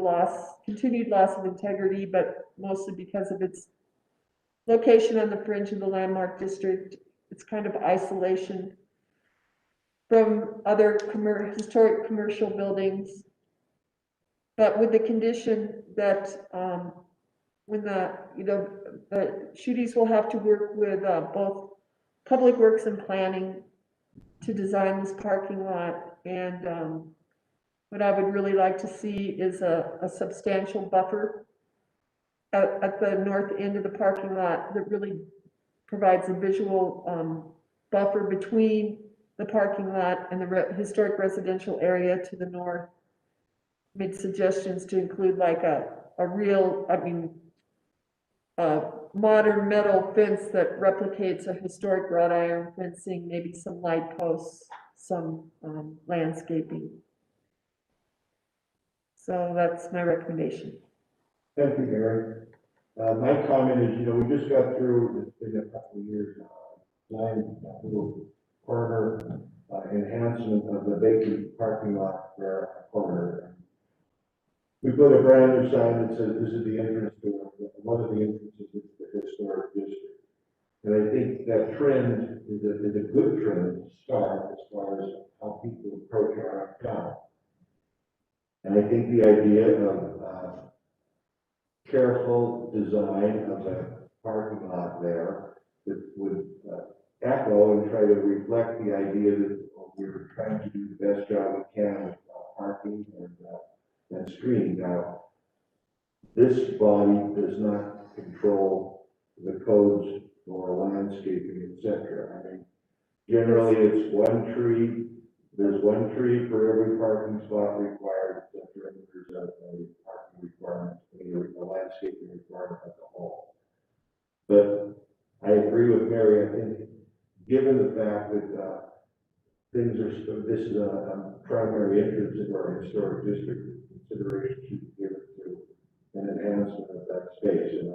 continued loss of integrity, but mostly because of its location on the fringe of the landmark district. It's kind of isolation from other historic commercial buildings. But with the condition that when the Shooties will have to work with both Public Works and Planning to design this parking lot. And what I would really like to see is a substantial buffer at the north end of the parking lot that really provides a visual buffer between the parking lot and the historic residential area to the north. Made suggestions to include like a modern metal fence that replicates a historic wrought iron fencing, maybe some light posts, some landscaping. So that's my recommendation. Thank you, Mary. My comment is, you know, we just got through, it's been a couple of years now, that little corner enhancement of the vacant parking lot there at the corner. We put a brand new sign that says this is the entrance to one of the entrances into the historic district. And I think that trend is a good trend to start as far as how people approach our town. And I think the idea of careful design of the parking lot there that would echo and try to reflect the idea that we're trying to do the best job we can with parking and screening. Now, this body does not control the codes or landscaping, etc. I mean, generally it's one tree. There's one tree for every parking spot required, etc. And there's a parking requirement, a landscaping requirement as a whole. But I agree with Mary. I think, given the fact that this is a primary entrance into our historic district, consideration should be given to an enhancement of that space. And I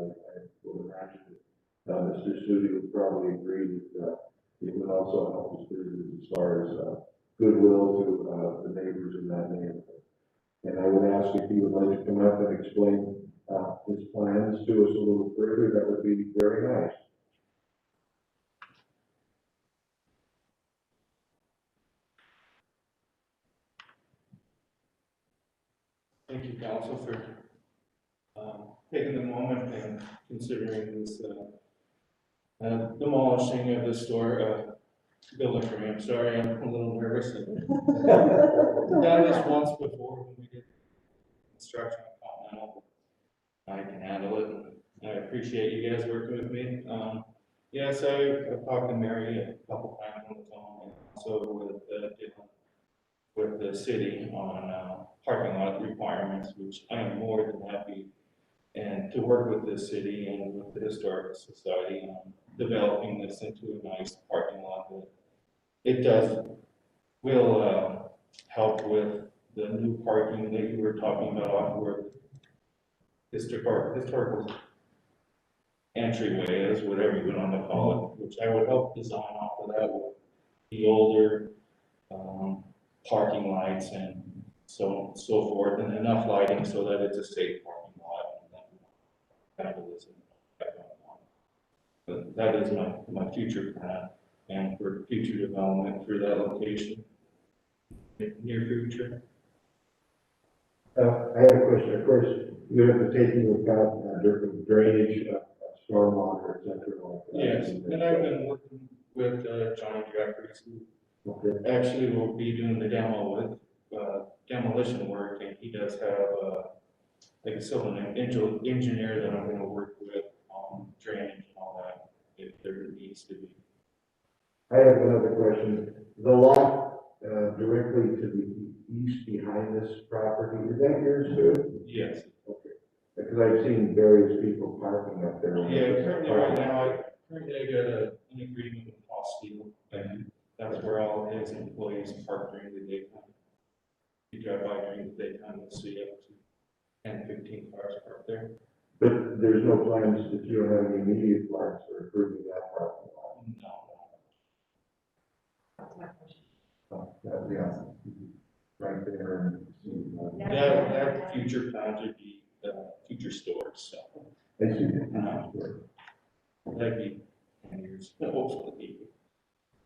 would imagine that Mr. Studi would probably agree that it would also help us as far as goodwill to the neighbors in that neighborhood. And I would ask if he would like to come up and explain his plans to us a little further. That would be very nice. Thank you, Council, for taking the moment and considering this demolishing of the store building for me. I'm sorry, I'm a little nervous. I've done this once before when we did construction on Continental. I can handle it. I appreciate you guys working with me. Yes, I've talked to Mary a couple times on the phone, and also with the city on parking lot requirements, which I am more than happy and to work with the city and with the Historical Society on developing this into a nice parking lot that it will help with the new parking that you were talking about off where historical entryway is, whatever you would want to call it, which I would help design off of that with the older parking lights and so forth, and enough lighting so that it's a safe parking lot. But that is my future plan and for future development for that location. near future. I have a question. Of course, you have to take into account different drainage, stormwater, et cetera. Like that. Yes, and I've been working with Johnny Jeffries, who Okay. actually will be doing the demo with demolition work, and he does have like a civil engineer that I'm gonna work with on drainage and all that, if there needs to be. I have another question. The lot directly to the east behind this property, is that yours too? Yes. Okay. Because I've seen various people parking up there. Yeah, currently right now, I got an agreement with Steel, and that's where all of his employees park during the daytime. You drive by during the daytime, you'll see up to 10, 15 cars parked there. But there's no plans that you don't have any immediate plans for improving that parking lot? No. Oh, that'd be awesome. Right there and see. That future plans would be future stores, so. I see. That'd be 10 years, hopefully.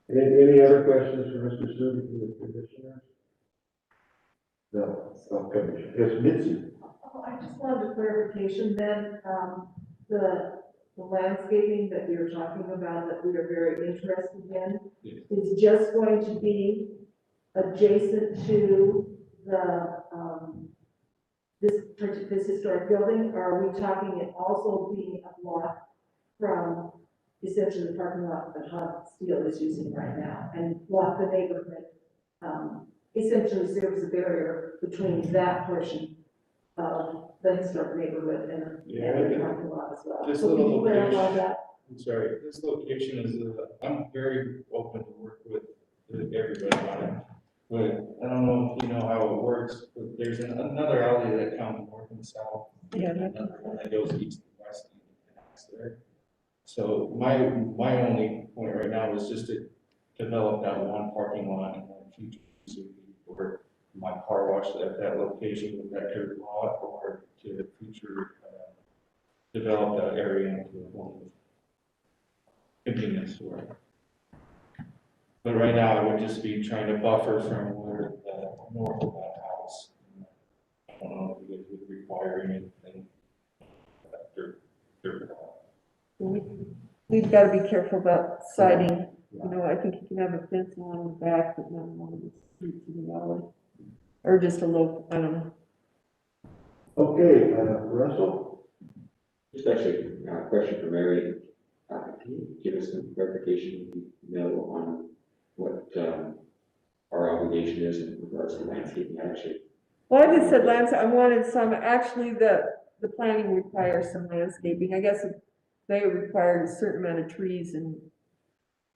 Any other questions for Mr. Studi, for the commissioners? No, okay. Yes, Mitzi. Oh, I just wanted a clarification then, the landscaping that we were talking about that we are very interested in is just going to be adjacent to the, this historic building, or are we talking it also being a block from essentially the parking lot that Hub Steel is using right now, and block the neighborhood, essentially serves a barrier between that portion of the historic neighborhood and the parking lot as well. This So can little you clarify location- that? I'm sorry, this location is, I'm very open to work with everybody on it. But I don't know if you know how it works, but there's another alley that comes north and south. Yeah. And another one that goes east and west and connects there. So my only point right now is just to develop that one parking lot and then future for my car wash at that location with that dirt lot, or to future develop that area into a home convenience store. But right now, I would just be trying to buffer from where the north of that house. I don't know if you guys would require anything. We've got to be careful about siding. You know, I think you can have a fence along the back, but not along the streets of the alley. Or just a little, I don't know. Okay, Russell? Just actually, a question for Mary. Can you give us some clarification, on what our obligation is in regards to landscaping actually? Well, I just said I wanted some, actually, the planning requires some landscaping. I guess they required a certain amount of trees and,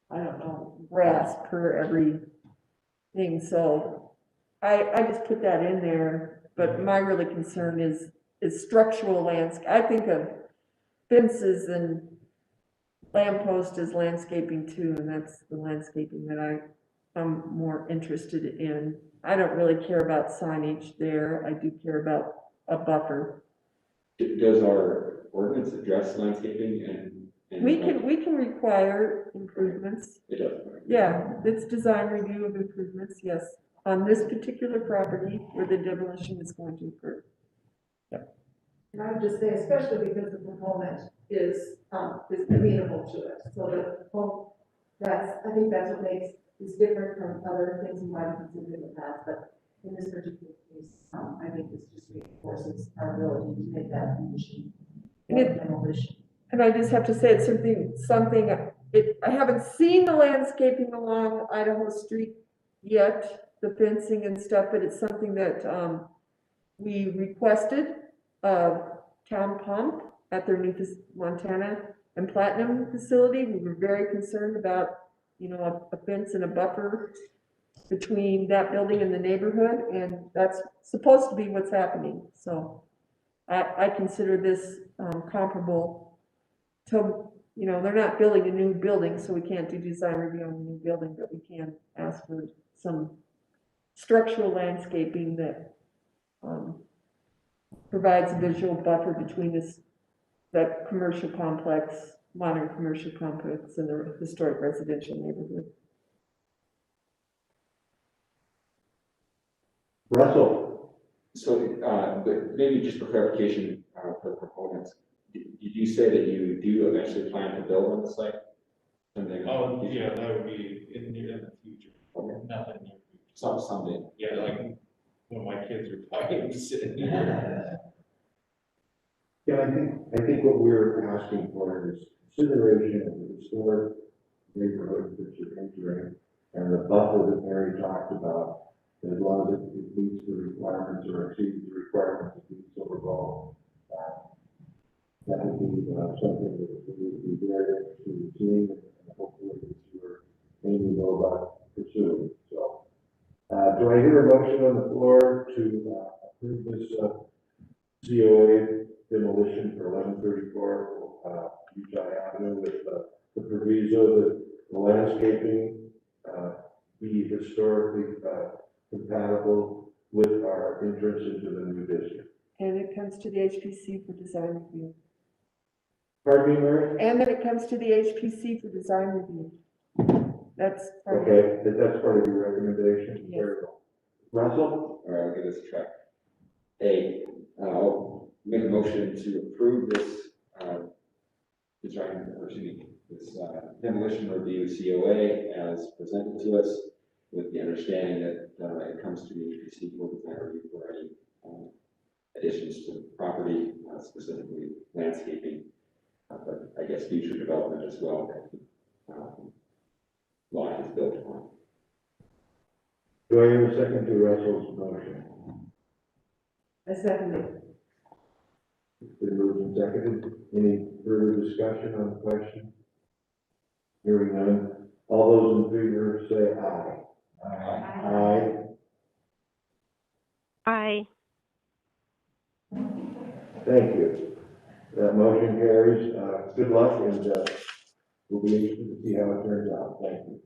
I don't know, grass per every thing, so I just put that in there, but my really concern is structural landscape. I think of fences and lamppost as landscaping too, and that's the landscaping that I'm more interested in. I don't really care about signage there. I do care about a buffer. Does our ordinance address landscaping and? We can require improvements. It does. Yeah, it's design review of improvements, yes, on this particular property where the demolition is going to occur. And I would just say, especially because the proponent is amenable to it, so that, I think that's what makes this different from other things we might have considered in the past, but in this particular case, I think this just reinforces our ability to make that condition. Demolition. And I just have to say, it's something, I haven't seen the landscaping along Idaho Street yet, the fencing and stuff, but it's something that, we requested, Town Pump at their new Montana and Platinum facility. We were very concerned about, a fence and a buffer between that building and the neighborhood, and that's supposed to be what's happening. So I consider this, comparable to, they're not building a new building, so we can't do design review on a new building, but we can ask for some structural landscaping that provides a visual buffer between that commercial complex, modern commercial complex, and the historic residential neighborhood. Russell, So, but maybe just for clarification, for the proponents, did you say that you do eventually plan to build on the site? Something- Oh, yeah, that would be in the future, Okay. nothing near future. Someday. Yeah, like when my kids are probably sitting here. yeah, I think what we're asking for is consideration of the historic neighborhood that you're entering and the buffer that Mary talked about, as long as it meets the requirements or exceeds the requirements of the Butte-Silver. That would be something that we would be very interested in seeing, and hopefully that you're aiming to go about pursuing. So, do I hear a motion on the floor to approve this COA demolition for 1134 Utah Avenue with the proviso that the landscaping be historically compatible with our entrance into the new district? And it comes to the HPC for design review. Pardon me, Mary? And then it comes to the HPC for design review. That's part of it. Okay, that's part of your recommendation? Yes. Very well. Russell? All right, I'll give this a try. I'll make a motion to approve this, design, or excuse me, this, demolition review COA as presented to us, with the understanding that, it comes to the HPC for design review for any, additions to the property, specifically landscaping, but I guess future development as well, that the lot is built upon. Do I hear a second to Russell's motion? I second it. It's been moved and seconded. Any further discussion on the question? Hearing none. All those in favor say aye. Aye. Aye. Thank you. That motion carries. Good luck, and we'll be interested to see how it turns out. Thank you.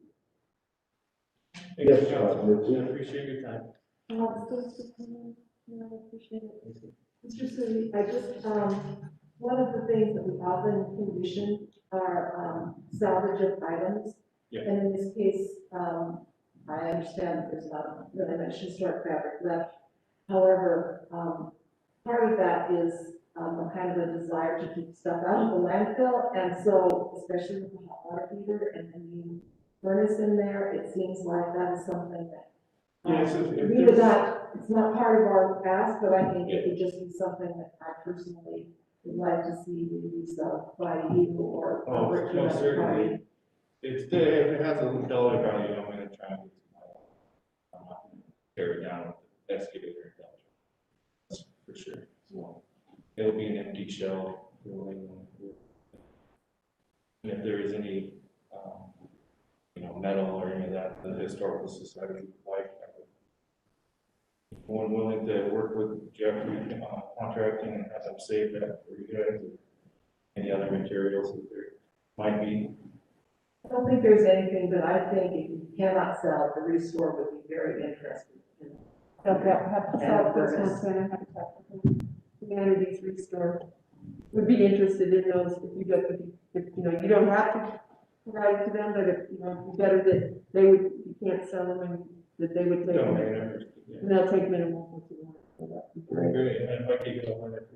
Thank you, Yes, Council. Mitzi. I appreciate your time. I appreciate it. Mr. City, I just, one of the things that we often condition are, salvage of items. Yeah. And in this case, I understand that there's not really much historic fabric left. However, part of that is, a kind of a desire to keep stuff out of the landfill. And so, especially with the hot water heater and the new furnace in there, it seems like that is something that Yes, we would not, it's not part of our ask, but I think it would just be something that I personally would like to see released by you or. Oh, or no, another certainly. party. If it has a dollar value, I'm gonna try and I'm not gonna tear it down with the excavator. That's for sure. So it'll be an empty shell. And if there is any, metal or any of that, the historical society would like. One willing to work with Jeffrey contracting and have them save that for you guys. Any other materials that there might be. I don't think there's anything, but I think if you cannot sell, the restore would be very interested in. Have to sell this one, so I have to talk to them. Humanities Restore would be interested in those if you don't, if you don't have to provide it to them, but if, it'd be better that they would, you can't sell them and that they would take No, them. yeah. And they'll take minimal if you want, so that'd be great. Great, and if I could go on it.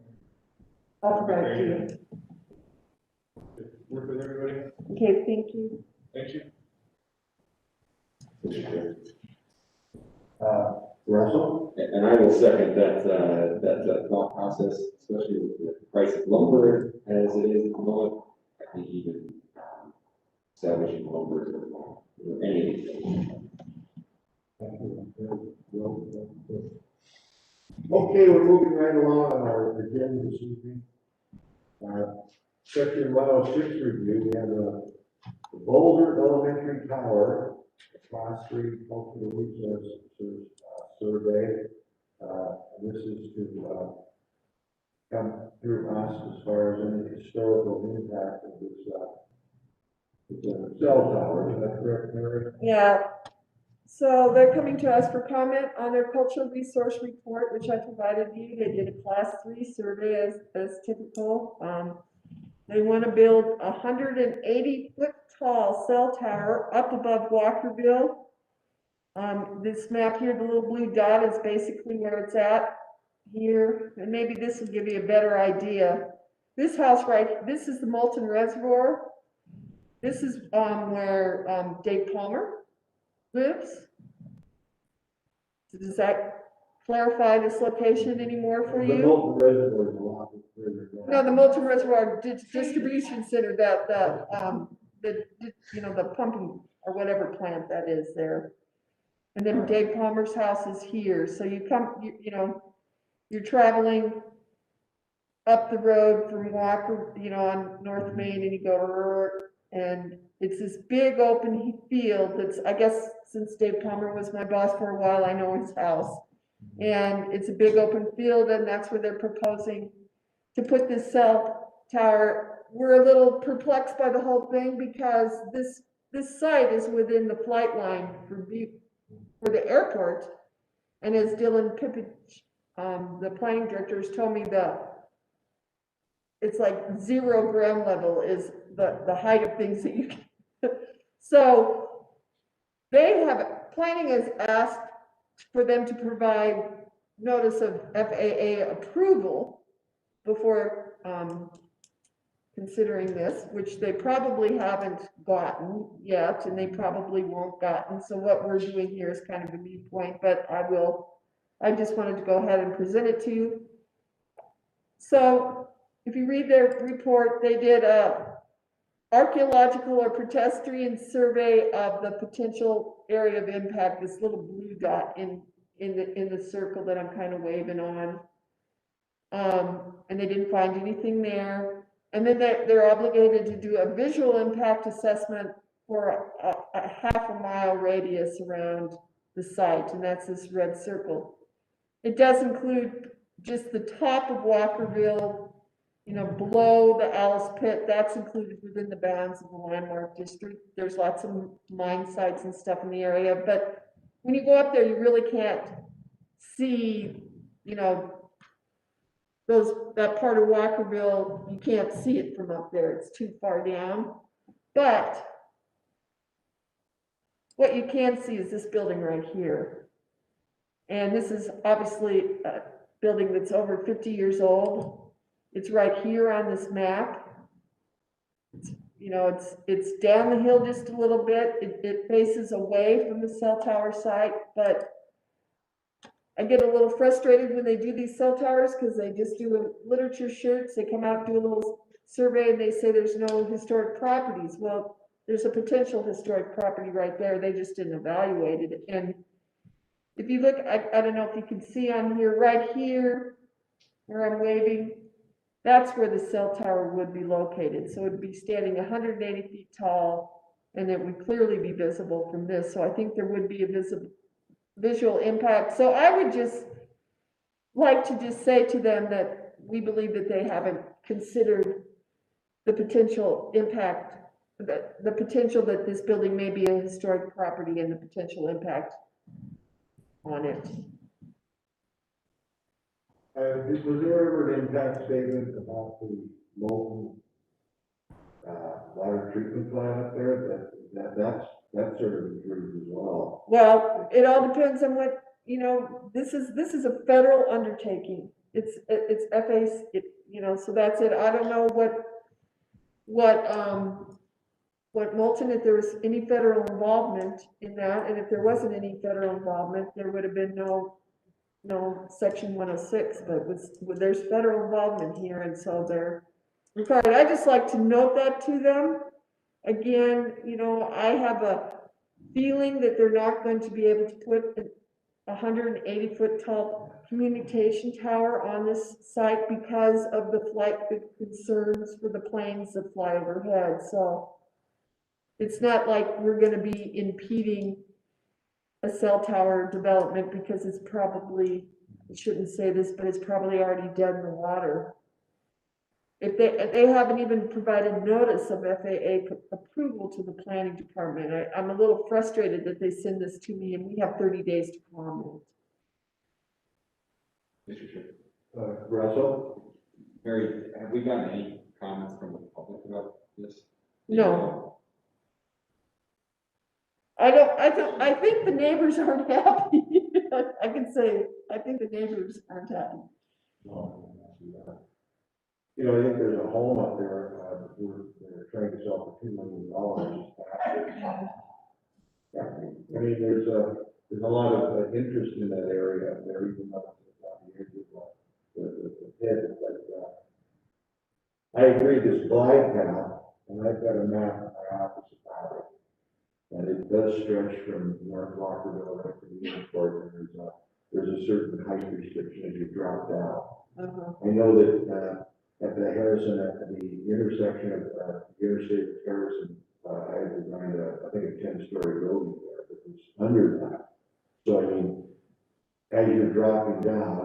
I'll provide it to you. Work with everybody. Okay, thank you. Thank you. Russell? And I will second that thought process, especially with the price of lumber as it is at the moment. I think even salvaging lumber or any of these things. Okay, we're moving right along on our agenda this evening. Section 106 review, we have the Boulder Elementary Tower, Class 3 Cultural Resources Survey. This is to come through us as far as any historical impact of this cell tower. Is that correct, Mary? Yeah, so they're coming to us for comment on their cultural resource report, which I provided you. They did a class 3 survey as typical. They want to build a 180-foot tall cell tower up above Walkerville. This map here, the little blue dot is basically where it's at here, and maybe this will give you a better idea. This house this is the Molten Reservoir. This is, where, Dave Palmer lives. Does that clarify this location anymore for The you? molten reservoir is a lot further down. No, the Molten Reservoir Distribution Center, the pumping or whatever plant that is there. And then Dave Palmer's house is here, so you're traveling up the road from Walker, on North Main, and you go, and it's this big open field that's, I guess, since Dave Palmer was my boss for a while, I know his house. And it's a big open field, and that's where they're proposing to put this cell tower. We're a little perplexed by the whole thing because this site is within the flight line for the airport. And as Dylan Pippich, the planning director, has told me that it's like 0 ground level is the height of things that you can. So planning has asked for them to provide notice of FAA approval before considering this, which they probably haven't gotten yet, and they probably won't gotten. So what we're doing here is kind of a moot point, but I just wanted to go ahead and present it to you. So if you read their report, they did a archaeological or pedestrian survey of the potential area of impact, this little blue dot in the circle that I'm kind of waving on. And they didn't find anything there. And then they're obligated to do a visual impact assessment for a half-a-mile radius around the site, and that's this red circle. It does include just the top of Walkerville, below the Alice Pit. That's included within the bounds of the landmark district. There's lots of mine sites and stuff in the area, but when you go up there, you really can't see, that part of Walkerville, you can't see it from up there. It's too far down. But what you can see is this building right here. And this is obviously a building that's over 50 years old. It's right here on this map. It's down the hill just a little bit. It faces away from the cell tower site, but I get a little frustrated when they do these cell towers because they just do a literature shirts. They come out, do a little survey, and they say there's no historic properties. Well, there's a potential historic property right there. They just didn't evaluate it. And if you look, I don't know if you can see on here, right here, where I'm waving, that's where the cell tower would be located. So it would be standing 180 feet tall, and it would clearly be visible from this. So I think there would be a visual impact. So I would just like to just say to them that we believe that they haven't considered the potential impact, the potential that this building may be a historic property and the potential impact on it. Was there ever an impact statement about the molten water treatment plant up there? That's sort of improved as well. Well, it all depends on what, this is a federal undertaking. It's FAA, so that's it. I don't know what Molten, if there was any federal involvement in that, and if there wasn't any federal involvement, there would have been no section 106, but there's federal involvement here, and so they're required. I just like to note that to them. Again, I have a feeling that they're not going to be able to put a 180-foot tall communication tower on this site because of the flight concerns for the planes that fly overhead. So it's not like we're going to be impeding a cell tower development because it's probably, I shouldn't say this, but it's probably already dead in the water. If they haven't even provided notice of FAA approval to the planning department. I'm a little frustrated that they send this to me and we have 30 days to comment. Mr. Chair. Russell? Mary, have we gotten any comments from the public about this? No. I think the neighbors aren't happy. I can say, I think the neighbors aren't happy. No, you know, I think there's a home up there, they're trying to sell for $2 million. I mean, there's a lot of interest in that area up there, even though it's not the edge of the head, but, I agree, this glide path, and I've got a map in my office about it. And it does stretch from North Walkerville up to the airport, and there's a certain height restriction as you drop down. I know that, at the Harrison, at the intersection of, the interstate with Harrison, I designed I think a 10-story building there, but it's under that. So, I mean, as you're dropping down,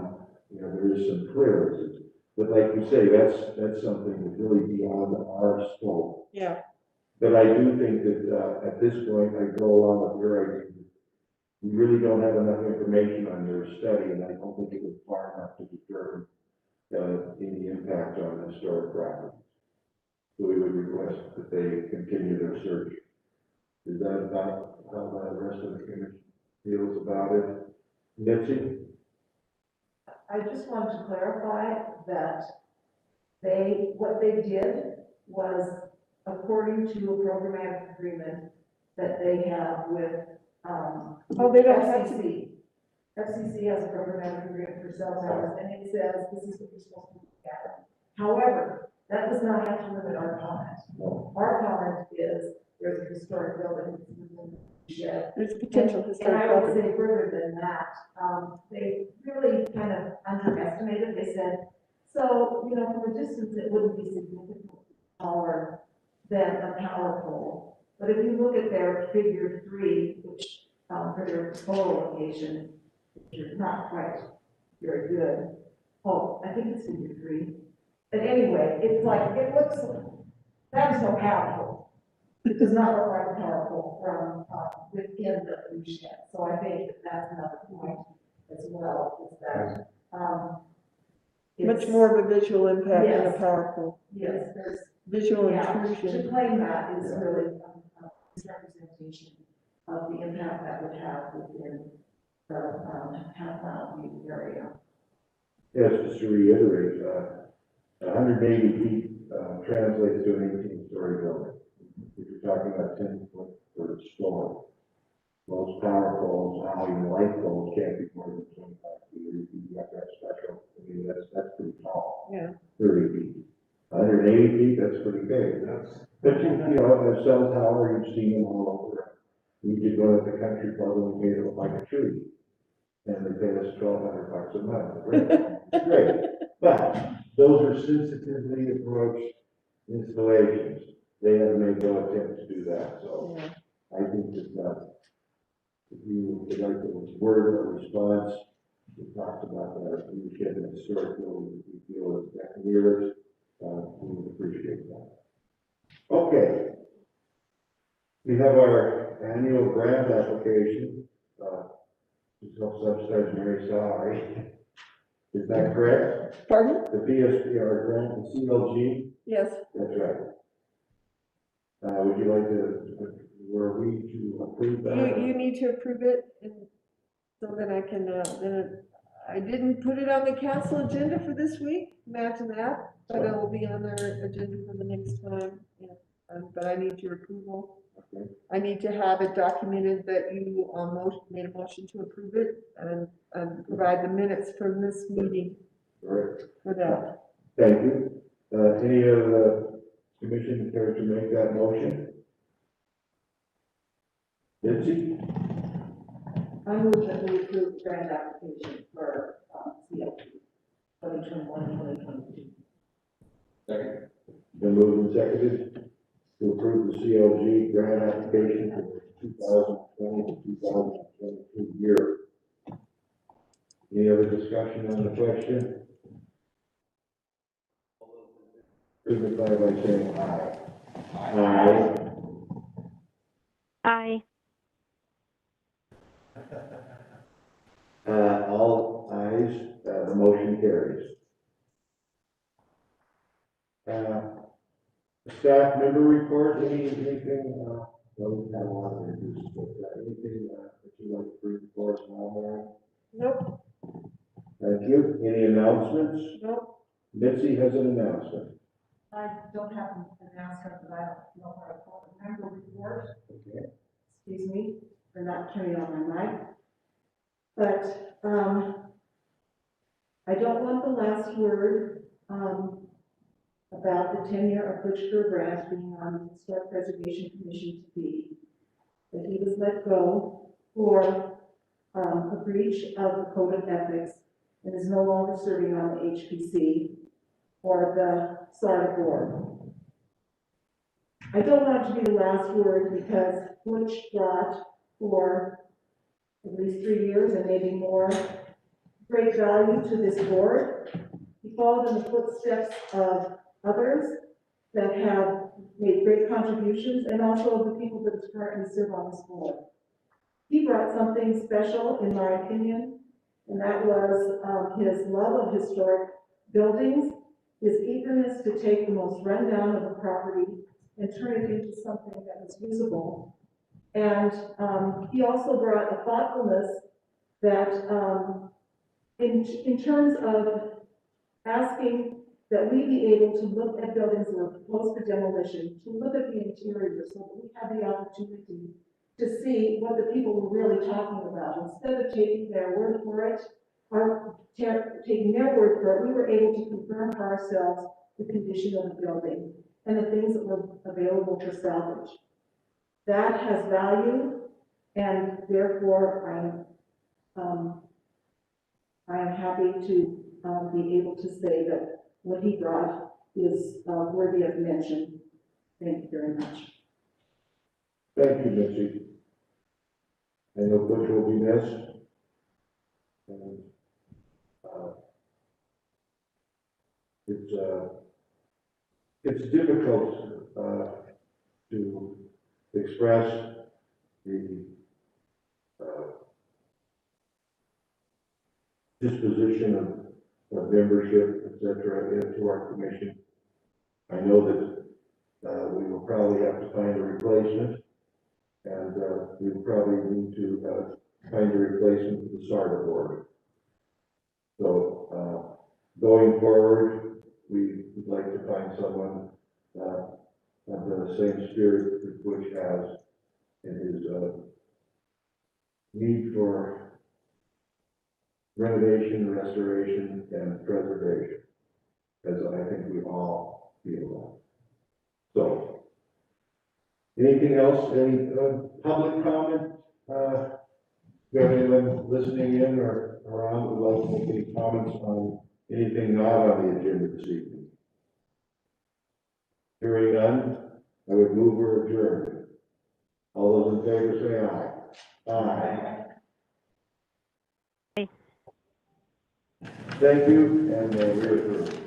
you know, there is some clearances. But like you say, that's something that's really beyond our scope. Yeah. But I do think that, at this point, I go along with your idea. We really don't have enough information on your study, and I don't think it was far enough to determine, any impact on historic properties. So we would request that they continue their search. Is that about how the rest of the commission feels about it? Nancy? I just want to clarify that what they did was according to a programmatic agreement that they have with, They don't have to FCC. FCC has a programmatic agreement for cell towers, and it says this is what you're supposed to look at. However, that does not have to limit our comment. Our comment is there's a historic building within the shed. There's potential And historic I would property. say further than that, they really kind of underestimated. They said, so, you know, from a distance, it wouldn't be significantly taller than a power pole. But if you look at their figure 3, which, for their pole location, which is not quite very good. Oh, I think it's figure 3. But anyway, it's like, it looks, that is no power pole. It does not look like a power pole from, within the blue shed. So I think that's another point as well, is that, Much more of a visual impact than a Yes. power pole. yes, there's, Visual yeah, intrusion. to claim that is really a misrepresentation of the impact that would have within the half mile view area. Yes, just to reiterate, 180 feet, translates to an 18-story building. If you're talking about 10-foot for a story. Most power poles, now even light poles, can't be more than 25 feet. You have that special, I mean, that's pretty tall. Yeah. 30 feet. 180 feet, that's pretty big. But you know, a cell tower, you've seen them all over. We did one at the country club and we made it look like a tree. And they paid us $1,200 a month. Great, great. But those are sensitively approached installations. They have made no attempt to do that, so Yeah. I think that, if you would like to word a response, we talked about that, we should have historic buildings, we feel it's that near, we would appreciate that. Okay. We have our annual grant application, to self-subsidized Mary salary. Is that correct? Pardon? The PSPR grant, the CLG? Yes. That's right. Would you like to, were we to approve that? You need to approve it, and so that I can, I didn't put it on the council agenda for this week, imagine that, but it will be on their agenda for the next time. Yeah. But I need your approval. Okay. I need to have it documented that you, made a motion to approve it, and provide the minutes from this meeting All right. for that. Thank you. Any of the commission care to make that motion? Lindsay? I move that we approve the grant application for, CLP 2021-2022. Second. Been moved and seconded to approve the CLG grant application for 2020 to 2022 year. Any other discussion on the question? Signify by saying aye. Aye. Aye. All ayes, the motion carries. Staff member report, anything Those have a lot of issues, but anything that you like to bring forward now, Nope, Mary? Thank you. Any announcements? nope. Mitzi has an announcement. I don't have an announcement, but I don't know how to call it, member report. Okay. Excuse me for not turning on my mic. But, I don't want the last word, about the tenure of Butch Branch being on the Historic Preservation Commission to be. That he was let go for, a breach of the Code of Ethics and is no longer serving on the HPC or the SARTA board. I don't want it to be the last word because Butch brought for at least 3 years and maybe more great value to this board. He followed in the footsteps of others that have made great contributions and also the people that currently serve on this board. He brought something special, in my opinion, and that was his love of historic buildings, his eagerness to take the most rundown of the property and turn it into something that was usable. And he also brought a thoughtfulness that in terms of asking that we be able to look at buildings that were proposed for demolition, to look at the interior so that we have the opportunity to see what the people were really talking about. Instead of taking their word for it, or taking their word for it, we were able to confirm for ourselves the condition of the building and the things that were available for salvage. That has value, and therefore I am happy to be able to say that what he brought is worthy of mention. Thank you very much. Thank you, Mitzi. I know Butch will be missed. And, it's difficult to express the disposition of membership, et cetera, into our commission. I know that we will probably have to find a replacement, and we will probably need to find a replacement for the SARTA board. So going forward, we would like to find someone of the same spirit that Butch has in his need for renovation, restoration, and preservation, as I think we all feel that. So, anything else? Any public comment? Do you have anyone listening in or around who would like to make any comments on anything not on the agenda this evening? Hearing none, I would move or adjourn. All those in favor say aye. Aye. Aye. Thank you, and we're adjourned.